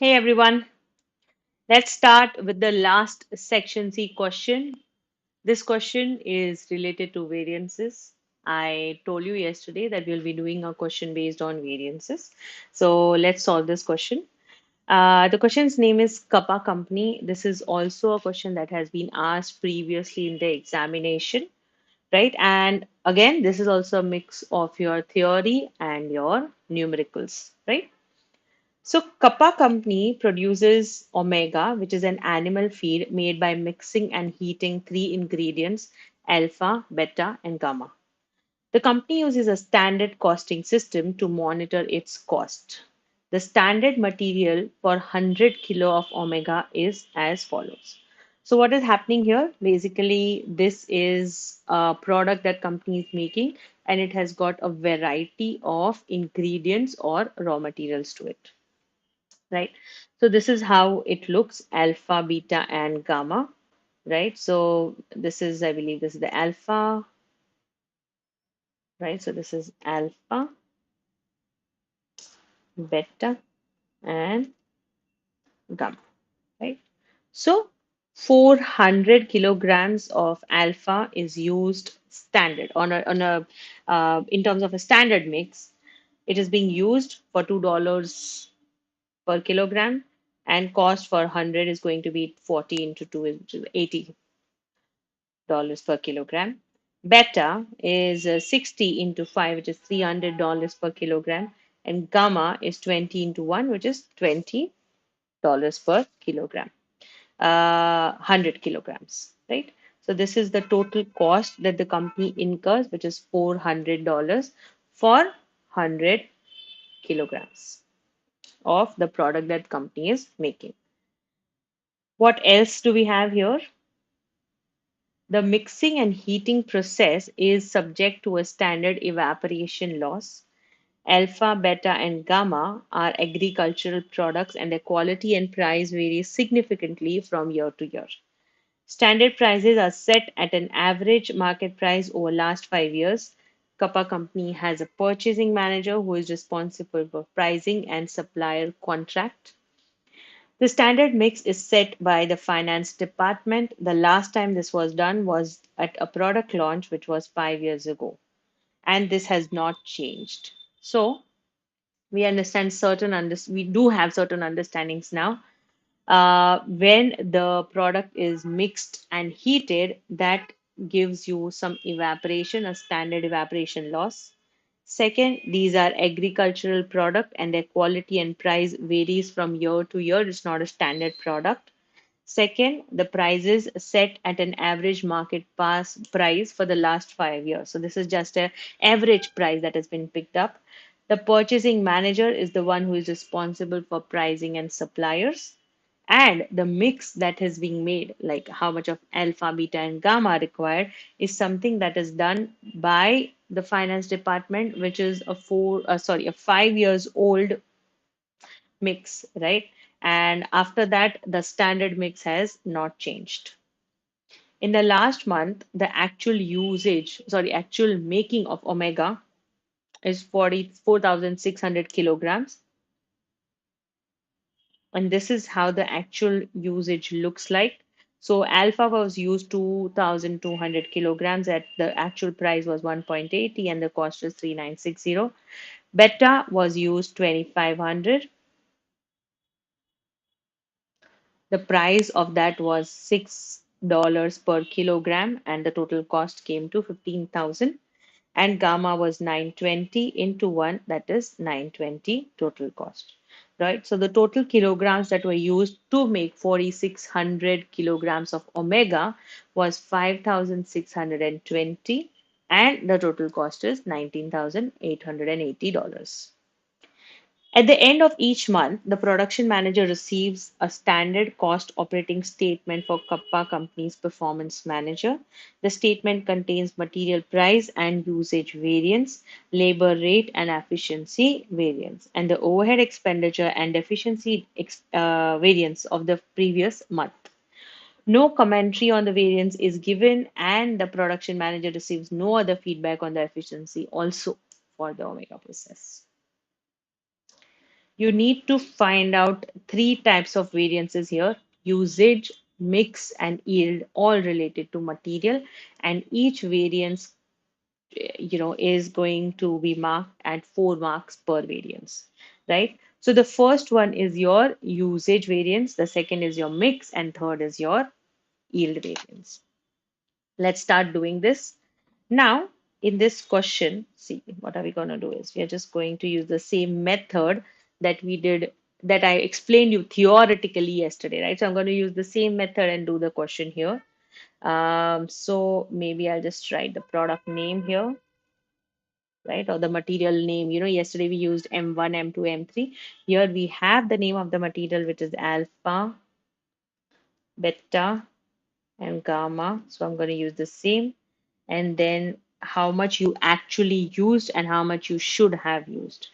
S1: Hey everyone, let's start with the last section C question. This question is related to variances. I told you yesterday that we'll be doing a question based on variances. So let's solve this question. The question's name is Kappa Company. This is also a question that has been asked previously in the examination, right? And again, this is also a mix of your theory and your numericals, right? So, Kappa Company produces omega, which is an animal feed made by mixing and heating three ingredients, alpha, beta, and gamma. The company uses a standard costing system to monitor its cost. The standard material for 100 kilo of omega is as follows. So what is happening here? Basically, this is a product that company is making and it has got a variety of ingredients or raw materials to it, right? So this is how it looks, alpha, beta, and gamma, right? So this is, I believe this is the alpha, right? So this is alpha, beta, and gamma, right? So 400 kilograms of alpha is used standard on a in terms of a standard mix. It is being used for $2 per kilogram, and cost for 100 is going to be 40 into 2 is $80 per kilogram. Beta is 60 into 5, which is $300 per kilogram. And gamma is 20 into 1, which is $20 per kilogram. 100 kilograms, right? So this is the total cost that the company incurs, which is $400 for 100 kilograms of the product that company is making. What else do we have here? The mixing and heating process is subject to a standard evaporation loss. Alpha, beta, and gamma are agricultural products, and their quality and price vary significantly from year to year. Standard prices are set at an average market price over last 5 years. Kappa Company has a purchasing manager who is responsible for pricing and supplier contract. The standard mix is set by the finance department. The last time this was done was at a product launch, which was 5 years ago, and this has not changed. So we understand we do have certain understandings now. When the product is mixed and heated, that gives you some evaporation, a standard evaporation loss. Second, these are agricultural product and their quality and price varies from year to year. It's not a standard product. Second, the prices set at an average market pass price for the last 5 years. So this is just an average price that has been picked up. The purchasing manager is the one who is responsible for pricing and suppliers. And the mix that is being made, like how much of alpha, beta, and gamma are required, is something that is done by the finance department, which is a 5 years old mix, right? And after that, the standard mix has not changed. In the last month, the actual making of omega is 44,600 kilograms. And this is how the actual usage looks like. So alpha was used 2,200 kilograms at the actual price was 1.80 and the cost is 3,960. Beta was used 2,500. The price of that was $6 per kilogram, and the total cost came to 15,000. And gamma was 920 into 1, that is 920 total cost. Right? So the total kilograms that were used to make 4,600 kilograms of omega was 5,620, and the total cost is $19,880. At the end of each month, the production manager receives a standard cost operating statement for Kappa Company's performance manager. The statement contains material price and usage variance, labor rate and efficiency variance, and the overhead expenditure and efficiency variance of the previous month. No commentary on the variance is given, and the production manager receives no other feedback on the efficiency also for the Omega process. you need to find out three types of variances here: usage, mix, and yield, all related to material. And each variance, is going to be marked at 4 marks per variance, right? So the first one is your usage variance, the second is your mix, and third is your yield variance. Let's start doing this. Now, in this question, see, what are we going to do is we are just going to use the same method that we did, that I explained you theoretically yesterday, right? So I'm going to use the same method and do the question here. So maybe I'll just write the product name here, right? Or the material name. Yesterday we used M1, M2, M3. Here we have the name of the material, which is alpha, beta, and gamma. So I'm going to use the same. And then how much you actually used and how much you should have used,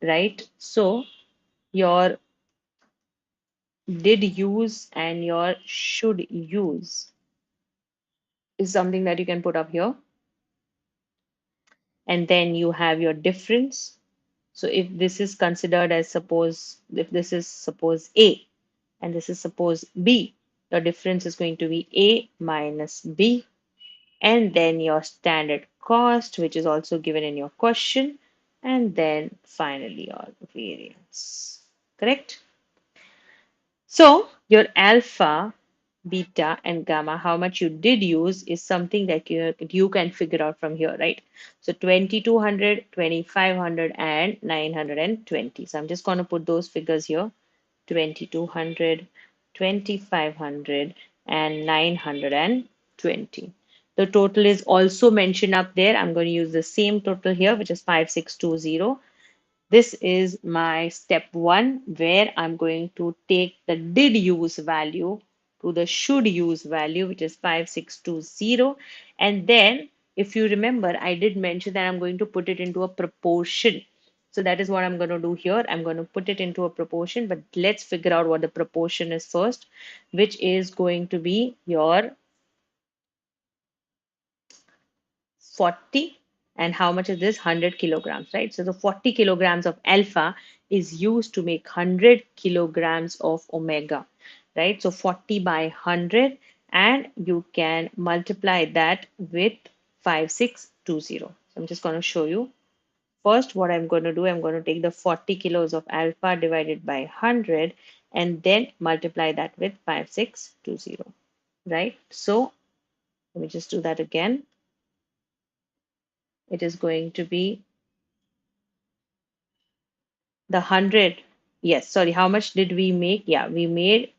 S1: right? So your did use and your should use is something that you can put up here. And then you have your difference. So if this is considered as, suppose, if this is suppose A and this is suppose B, your difference is going to be A minus B, and then your standard cost, which is also given in your question, and then finally your variance. Correct? So your alpha, beta, and gamma, how much you did use is something that you can figure out from here, right? So 2200, 2500, and 920. So I'm just going to put those figures here: 2200, 2500, and 920. The total is also mentioned up there. I'm going to use the same total here, which is 5620. This is my step one, where I'm going to take the did use value to the should use value, which is 5620. And then, if you remember, I did mention that I'm going to put it into a proportion. So that is what I'm going to do here. I'm going to put it into a proportion, but let's figure out what the proportion is first, which is going to be your 40. And how much is this? 100 kilograms, right? So the 40 kilograms of alpha is used to make 100 kilograms of omega, right? So 40 by 100, and you can multiply that with 5620. So I'm just going to show you. First, what I'm going to do, I'm going to take the 40 kilos of alpha divided by 100 and then multiply that with 5620, right? So let me just do that again. It is going to be the 100. Yes, sorry, how much did we make? Yeah, we made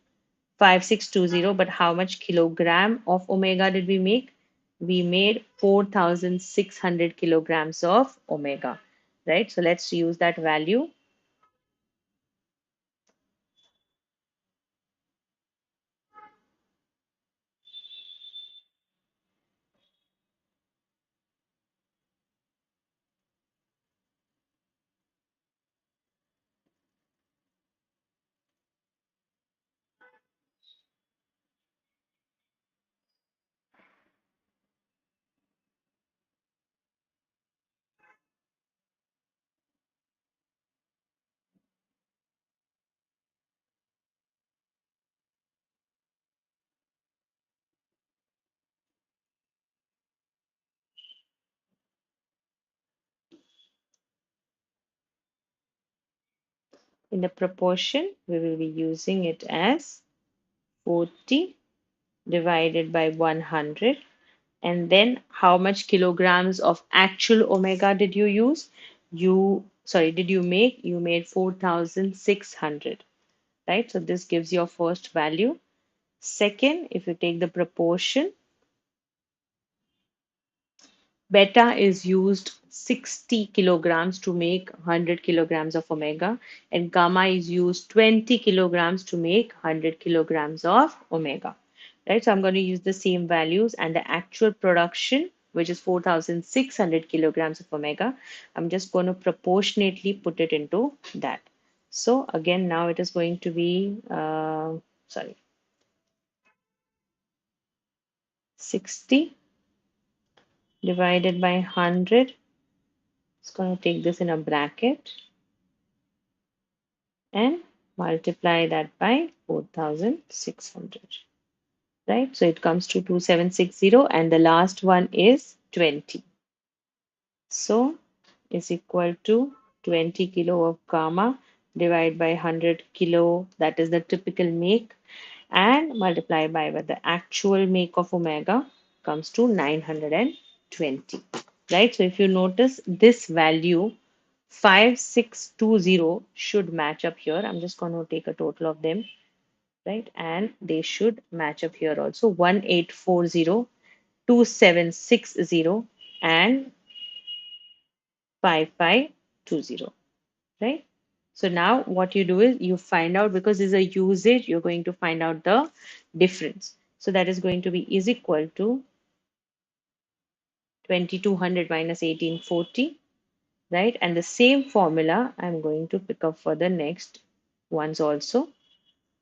S1: 5620, but how much kilogram of omega did we make? We made 4600 kilograms of omega, right? So let's use that value. In the proportion, we will be using it as 40 divided by 100. And then how much kilograms of actual omega did you use? Did you make? You made 4600, right? So this gives your first value. Second, if you take the proportion, beta is used 60 kilograms to make 100 kilograms of omega, and gamma is used 20 kilograms to make 100 kilograms of omega. Right? So I'm going to use the same values, and the actual production, which is 4600 kilograms of omega, I'm just going to proportionately put it into that. So again, now it is going to be, 60 divided by 100. It's going to take this in a bracket. and multiply that by 4,600, right? So it comes to 2760, and the last one is 20. So is equal to 20 kilo of gamma divided by 100 kilo, that is the typical make, and multiply by what the actual make of omega comes to 920, right? So if you notice this value 5620 should match up here. I'm just going to take a total of them, right? And they should match up here also. 1840, 2760, and 5520, right? So now what you do is you find out, because this is a usage, you're going to find out the difference. So that is going to be is equal to 2200 minus 1840, right? And the same formula I'm going to pick up for the next ones also,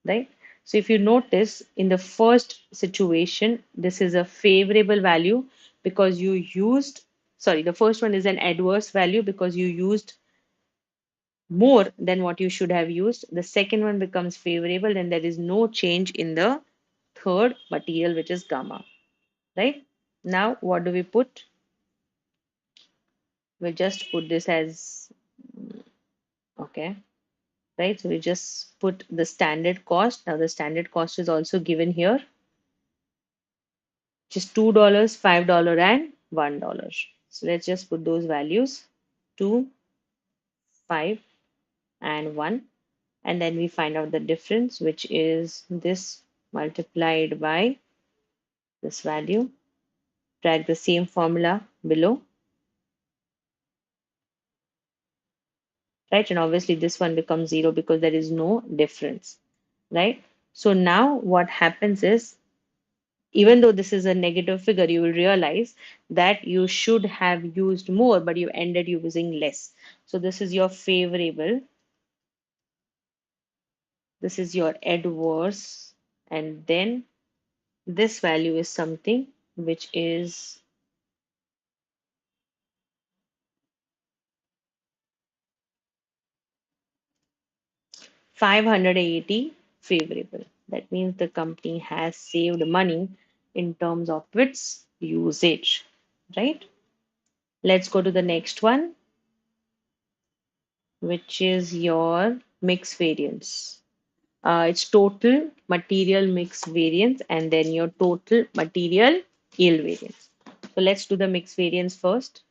S1: right? So if you notice in the first situation, this is a favorable value because you used, sorry, the first one is an adverse value because you used more than what you should have used. The second one becomes favorable and there is no change in the third material, which is gamma, right? Now, what do we put? We'll just put this as, okay, right? So we just put the standard cost. Now, the standard cost is also given here, just $2, $5, and $1. So let's just put those values, 2, 5, and 1. And then we find out the difference, which is this multiplied by this value. Drag the same formula below, right? And obviously this one becomes 0 because there is no difference, right? So now what happens is, even though this is a negative figure, you will realize that you should have used more, but you ended using less. So this is your favorable, this is your adverse, and then this value is something which is 580 favorable. That means the company has saved money in terms of its usage, right? Let's go to the next one, which is your mix variance. It's total material mix variance and then your total material yield variance. So let's do the mix variance first,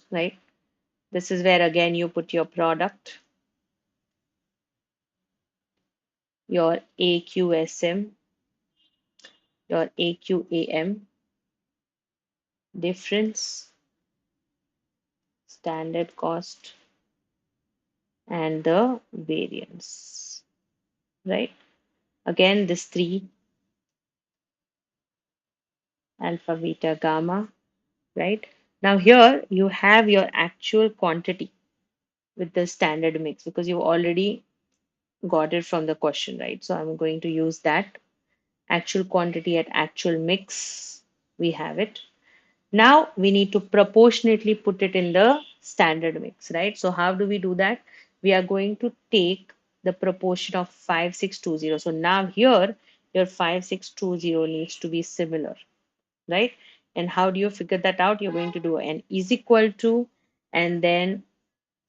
S1: right? This is where again you put your product, your AQSM, your AQAM, difference, standard cost, and the variance, right? Again, this three, alpha, beta, gamma, right? Now here you have your actual quantity with the standard mix because you already got it from the question, right? So I'm going to use that actual quantity at actual mix. We have it. Now we need to proportionately put it in the standard mix, right? So how do we do that? We are going to take the proportion of 5620. So now here your 5620 needs to be similar, right? And how do you figure that out? You're going to do n is equal to, and then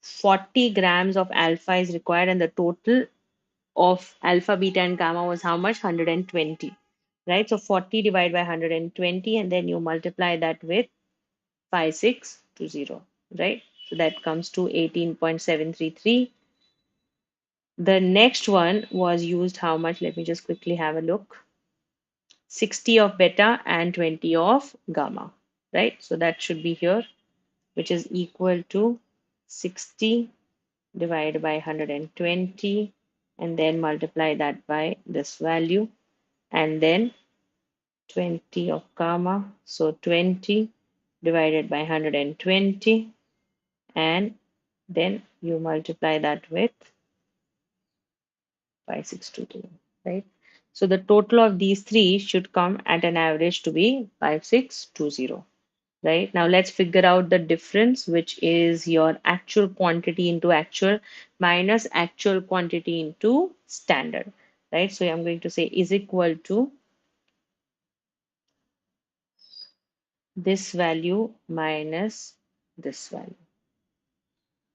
S1: 40 grams of alpha is required, and the total of alpha, beta, and gamma was how much? 120, right? So 40 divided by 120, and then you multiply that with 5620, right? So that comes to 18.733. The next one was used how much? Let me just quickly have a look. 60 of beta and 20 of gamma, right? So that should be here, which is equal to 60 divided by 120, and then multiply that by this value, and then 20 of gamma. So 20 divided by 120, and then you multiply that with 5622, right? So the total of these three should come at an average to be 5620. right? Now let's figure out the difference, which is your actual quantity into actual minus actual quantity into standard, right? So I'm going to say is equal to this value minus this value,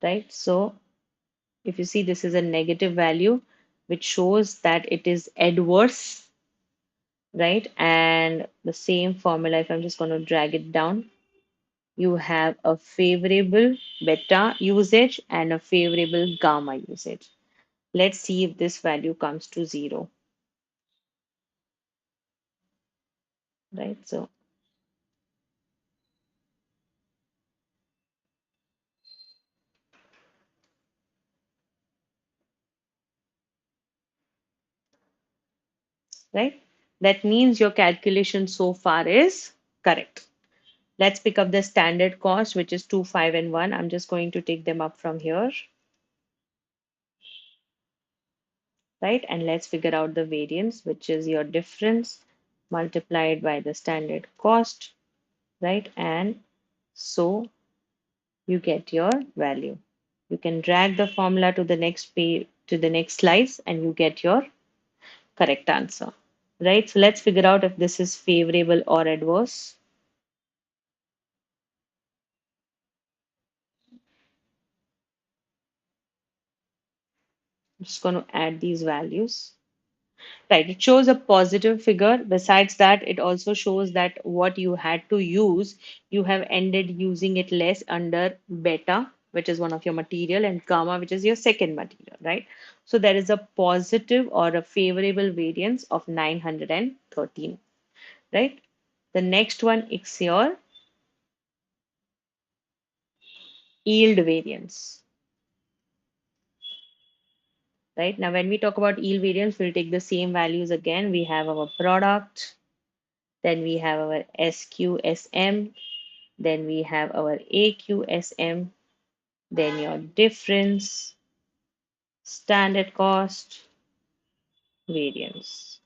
S1: right? So if you see, this is a negative value, which shows that it is adverse, right? And the same formula, if I'm just going to drag it down, you have a favorable beta usage and a favorable gamma usage. Let's see if this value comes to zero, right? So, right? That means your calculation so far is correct. Let's pick up the standard cost, which is 2, 5, and 1. I'm just going to take them up from here, right? And let's figure out the variance, which is your difference multiplied by the standard cost, right? And so you get your value. You can drag the formula to the next page, to the next slice, and you get your correct answer, right? So let's figure out if this is favorable or adverse. I'm just going to add these values. Right, it shows a positive figure. Besides that, it also shows that what you had to use, you have ended using it less under beta, which is one of your material, and gamma, which is your second material, right? So there is a positive or a favorable variance of 913, right? The next one is your yield variance, right? Now, when we talk about yield variance, we'll take the same values again. We have our product, then we have our SQSM, then we have our AQSM, then your difference, standard cost, variance.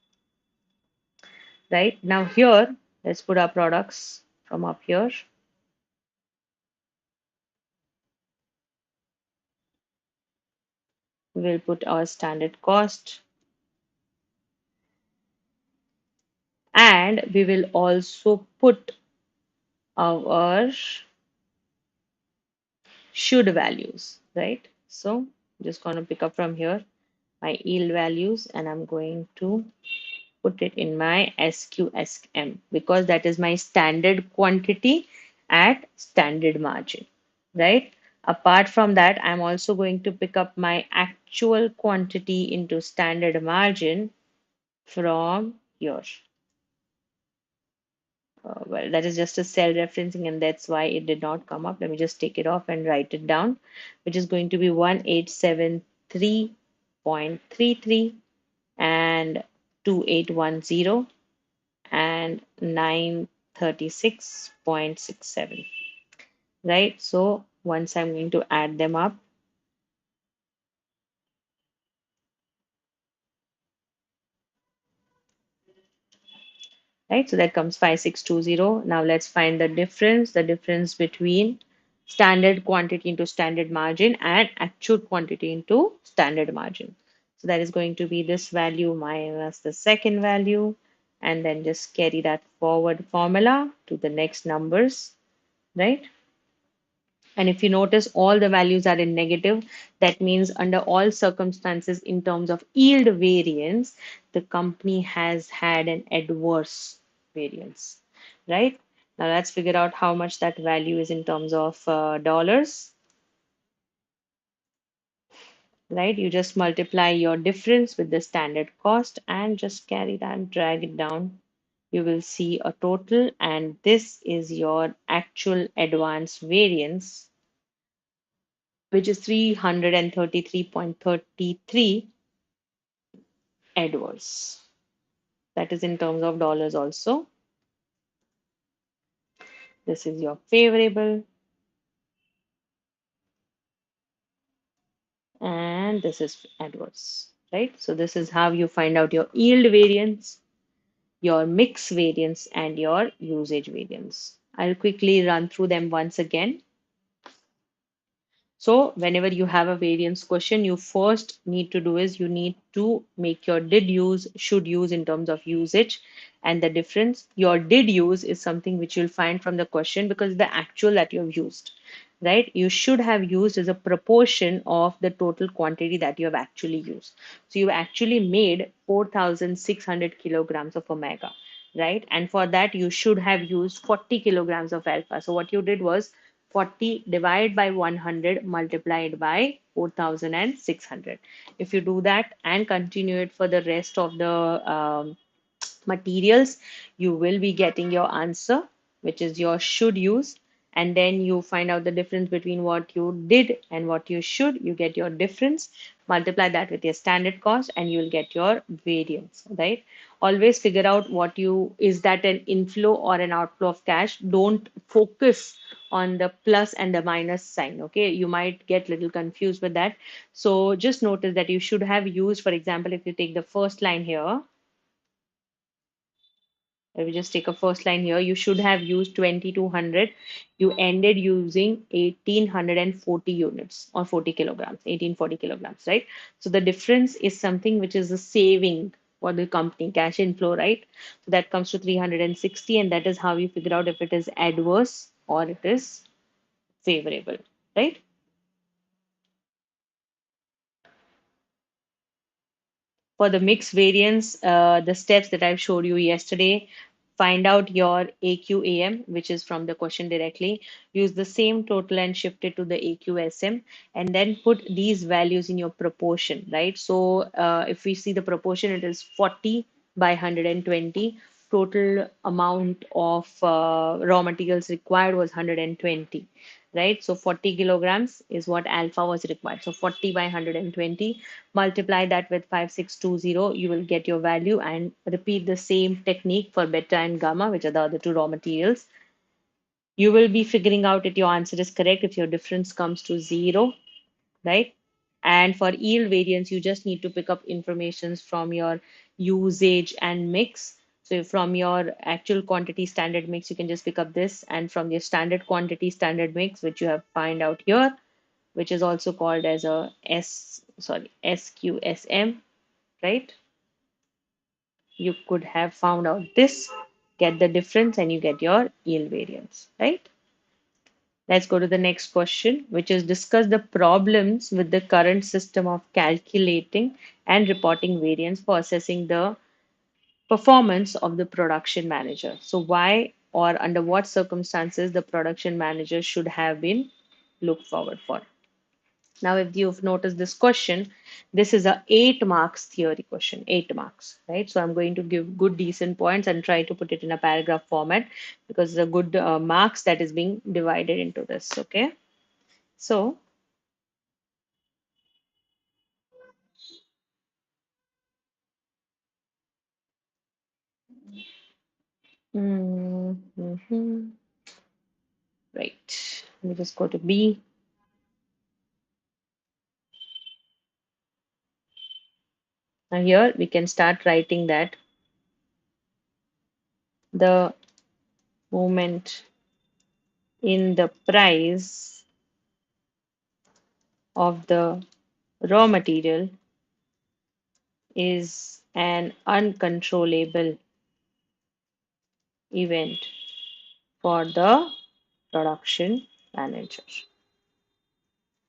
S1: Right now, here, let's put our products from up here. We'll put our standard cost, and we will also put our should values, right? So, I'm just going to pick up from here my yield values, and I'm going to put it in my SQSM because that is my standard quantity at standard margin, right? Apart from that, I'm also going to pick up my actual quantity into standard margin from here. Well, that is just a cell referencing, and that's why it did not come up. Let me just take it off and write it down, which is going to be 1873.33 and 2810 and 936.67, right? So once I'm going to add them up, right? So that comes 5620. Now let's find the difference between standard quantity into standard margin and actual quantity into standard margin. So that is going to be this value minus the second value, and then just carry that forward formula to the next numbers, right? And if you notice, all the values are in negative. That means under all circumstances, in terms of yield variance, the company has had an adverse variance, right? Now let's figure out how much that value is in terms of dollars, right? You just multiply your difference with the standard cost and just carry that, drag it down. You will see a total, and this is your actual advance variance, which is 333.33 adverse. That is in terms of dollars also. This is your favorable, and this is adverse, right? So this is how you find out your yield variance, your mix variance, and your usage variance. I'll quickly run through them once again. So whenever you have a variance question, you first need to do is you need to make your did use, should use in terms of usage. And the difference, your did use is something which you'll find from the question because the actual that you've used, right? You should have used as a proportion of the total quantity that you have actually used. So you actually made 4,600 kilograms of omega, right? And for that, you should have used 40 kilograms of alpha. So what you did was 40 divided by 100 multiplied by 4,600. If you do that and continue it for the rest of the materials, you will be getting your answer, which is your should use. And then you find out the difference between what you did and what you should. You get your difference, multiply that with your standard cost, and you will get your variance, right? Always figure out what you is that an inflow or an outflow of cash. Don't focus on the plus and the minus sign. Okay, you might get little confused with that. So just notice that you should have used, for example, if you take the first line here, if we just take a first line here, you should have used 2200. You ended using 1840 units or 40 kilograms, 1840 kilograms, right? So the difference is something which is a saving for the company, cash inflow, right? So that comes to 360, and that is how you figure out if it is adverse or it is favorable, right? For the mixed variance, the steps that I've showed you yesterday, find out your AQAM, which is from the question directly. Use the same total and shift it to the AQSM, and then put these values in your proportion, right? So if we see the proportion, it is 40 by 120. Total amount of raw materials required was 120, right? So 40 kilograms is what alpha was required. So 40 by 120, multiply that with 5620, you will get your value, and repeat the same technique for beta and gamma, which are the other two raw materials. You will be figuring out if your answer is correct if your difference comes to zero, right? And for yield variance, you just need to pick up informations from your usage and mix. So from your actual quantity standard mix, you can just pick up this, and from your standard quantity standard mix, which you have find out here, which is also called as a SQSM, right? You could have found out this, get the difference, and you get your yield variance, right? Let's go to the next question, which is discuss the problems with the current system of calculating and reporting variance for assessing the performance of the production manager. So why or under what circumstances the production manager should have been looked forward for. Now, if you've noticed this question, this is a 8 marks theory question, 8 marks, right? So I'm going to give good, decent points and try to put it in a paragraph format because the good marks that is being divided into this, okay? So, mhm, right. Let me just go to B. Now here we can start writing that the movement in the price of the raw material is an uncontrollable event for the production manager,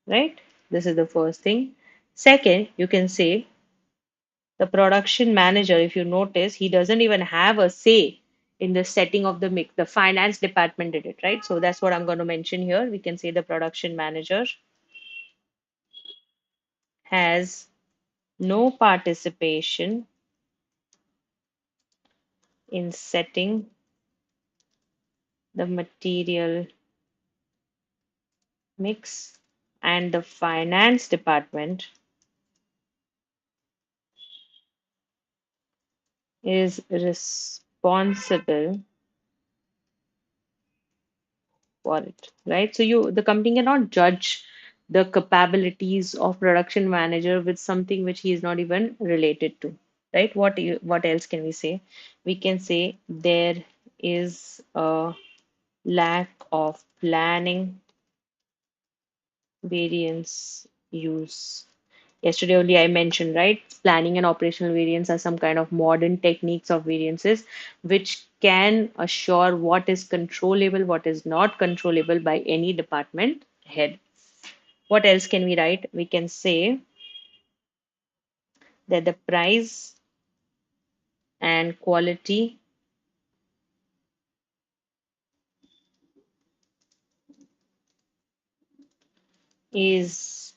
S1: right? This is the first thing. Second, you can say the production manager, if you notice, he doesn't even have a say in the setting of the mix. The finance department did it, right? So that's what I'm going to mention here. We can say the production manager has no participation in setting the material mix, and the finance department is responsible for it, right? So the company cannot judge the capabilities of production manager with something which he is not even related to, right? What else can we say? We can say there is a lack of planning, variance use. Yesterday only I mentioned, right? Planning and operational variance are some kind of modern techniques of variances which can assure what is controllable, what is not controllable by any department head. What else can we write? We can say that the price and quality is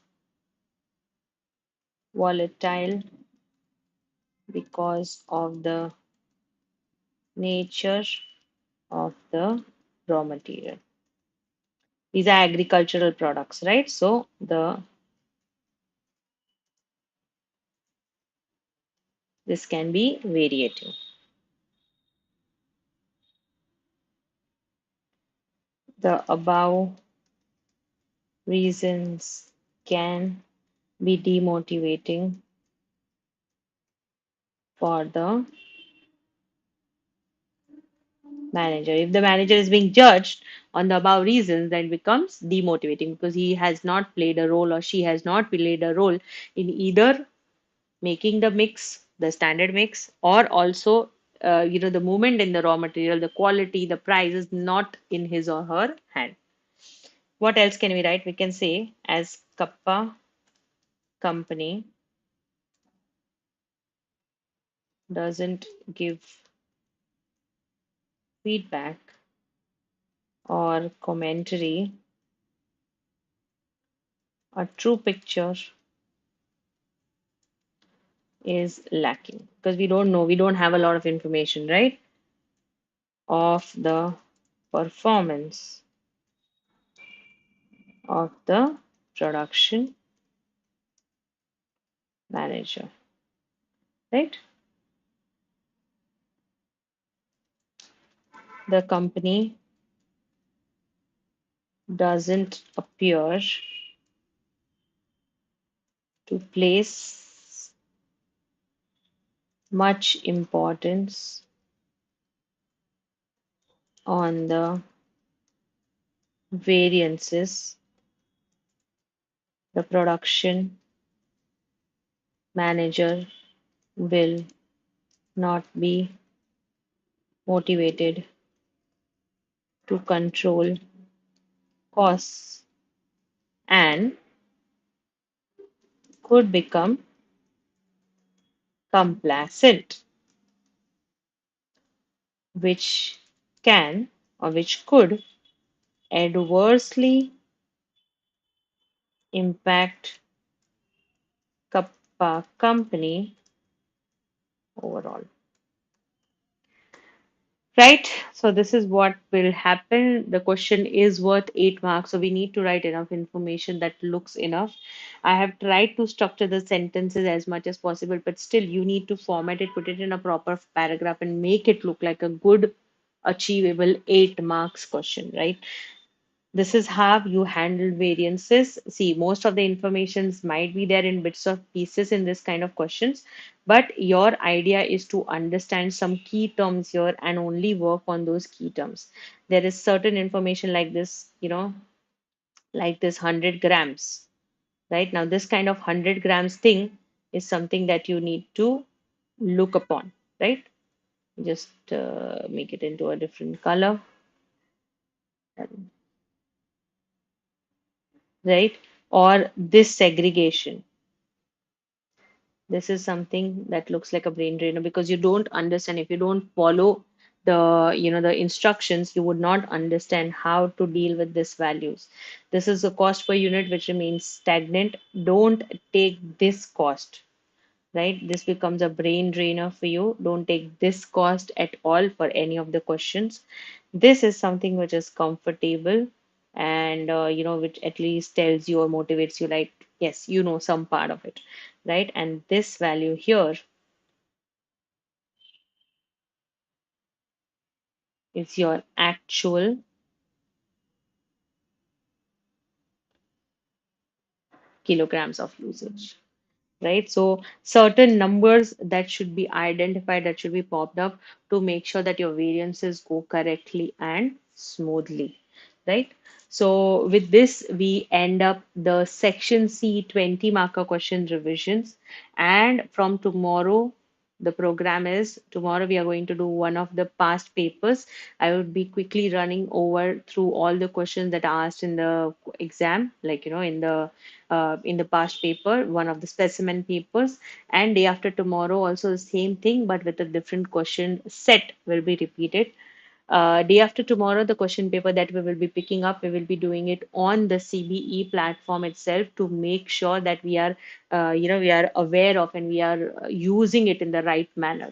S1: volatile because of the nature of the raw material. These are agricultural products, right? So the this can be variating. The above reasons can be demotivating for the manager. If the manager is being judged on the above reasons, then it becomes demotivating because he has not played a role or she has not played a role in either making the mix, the standard mix, or also the movement in the raw material, the quality, the price is not in his or her hand. What else can we write? We can say as Kappa company doesn't give feedback or commentary, a true picture is lacking because we don't know, we don't have a lot of information, right? Of the performance of the production manager, right? The company doesn't appear to place much importance on the variances the production manager will not be motivated to control costs and could become complacent, which can or which could adversely impact company overall. Right? So this is what will happen. The question is worth 8 marks, so we need to write enough information that looks enough. I have tried to structure the sentences as much as possible, but still you need to format it, put it in a proper paragraph, and make it look like a good, achievable 8 marks question, right? This is how you handle variances. See, most of the informations might be there in bits of pieces in this kind of questions, but your idea is to understand some key terms here and only work on those key terms. There is certain information like this, like this 100 grams, right? Now, this kind of 100 grams thing is something that you need to look upon, right? Just make it into a different color, right? Or this segregation. This is something that looks like a brain drainer because you don't understand. If you don't follow the instructions, you would not understand how to deal with these values. This is the cost per unit which remains stagnant. Don't take this cost, right? This becomes a brain drainer for you. Don't take this cost at all for any of the questions. This is something which is comfortable and which at least tells you or motivates you, like, yes, you know some part of it, right? And this value here is your actual kilograms of usage, right? So certain numbers that should be identified, that should be popped up to make sure that your variances go correctly and smoothly, right? So with this, we end up the section C 20 marker question revisions. And from tomorrow, the program is tomorrow we are going to do one of the past papers. I would be quickly running over through all the questions that are asked in the exam, like in the past paper, one of the specimen papers. And day after tomorrow, also the same thing, but with a different question set will be repeated. Day after tomorrow, the question paper that we will be picking up, we will be doing it on the CBE platform itself to make sure that we are aware of and we are using it in the right manner,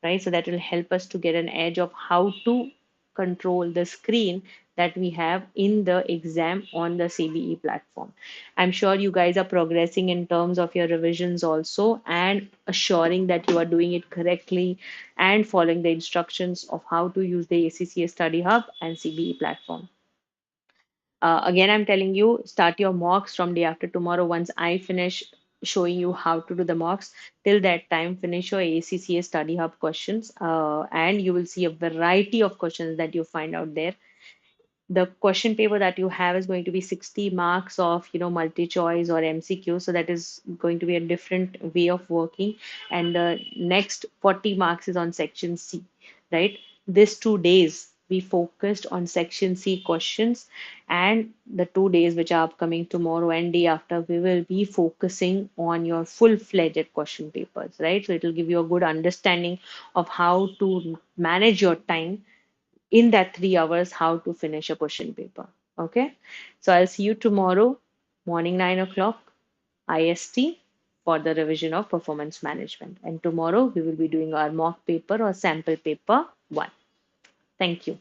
S1: right? So that will help us to get an edge of how to control the screen that we have in the exam on the CBE platform. I'm sure you guys are progressing in terms of your revisions also and assuring that you are doing it correctly and following the instructions of how to use the ACCA Study Hub and CBE platform. Again, I'm telling you, start your mocks from day after tomorrow. Once I finish showing you how to do the mocks, till that time, finish your ACCA Study Hub questions, and you will see a variety of questions that you find out there. The question paper that you have is going to be 60 marks of multi choice or MCQ, so that is going to be a different way of working. And the next 40 marks is on section C, right? This 2 days we focused on section C questions, and the 2 days which are upcoming tomorrow and day after, we will be focusing on your full-fledged question papers, right? So it will give you a good understanding of how to manage your time in that 3 hours how to finish a question paper. Okay. So I'll see you tomorrow, morning 9 o'clock IST for the revision of performance management. And tomorrow we will be doing our mock paper or sample paper 1. Thank you.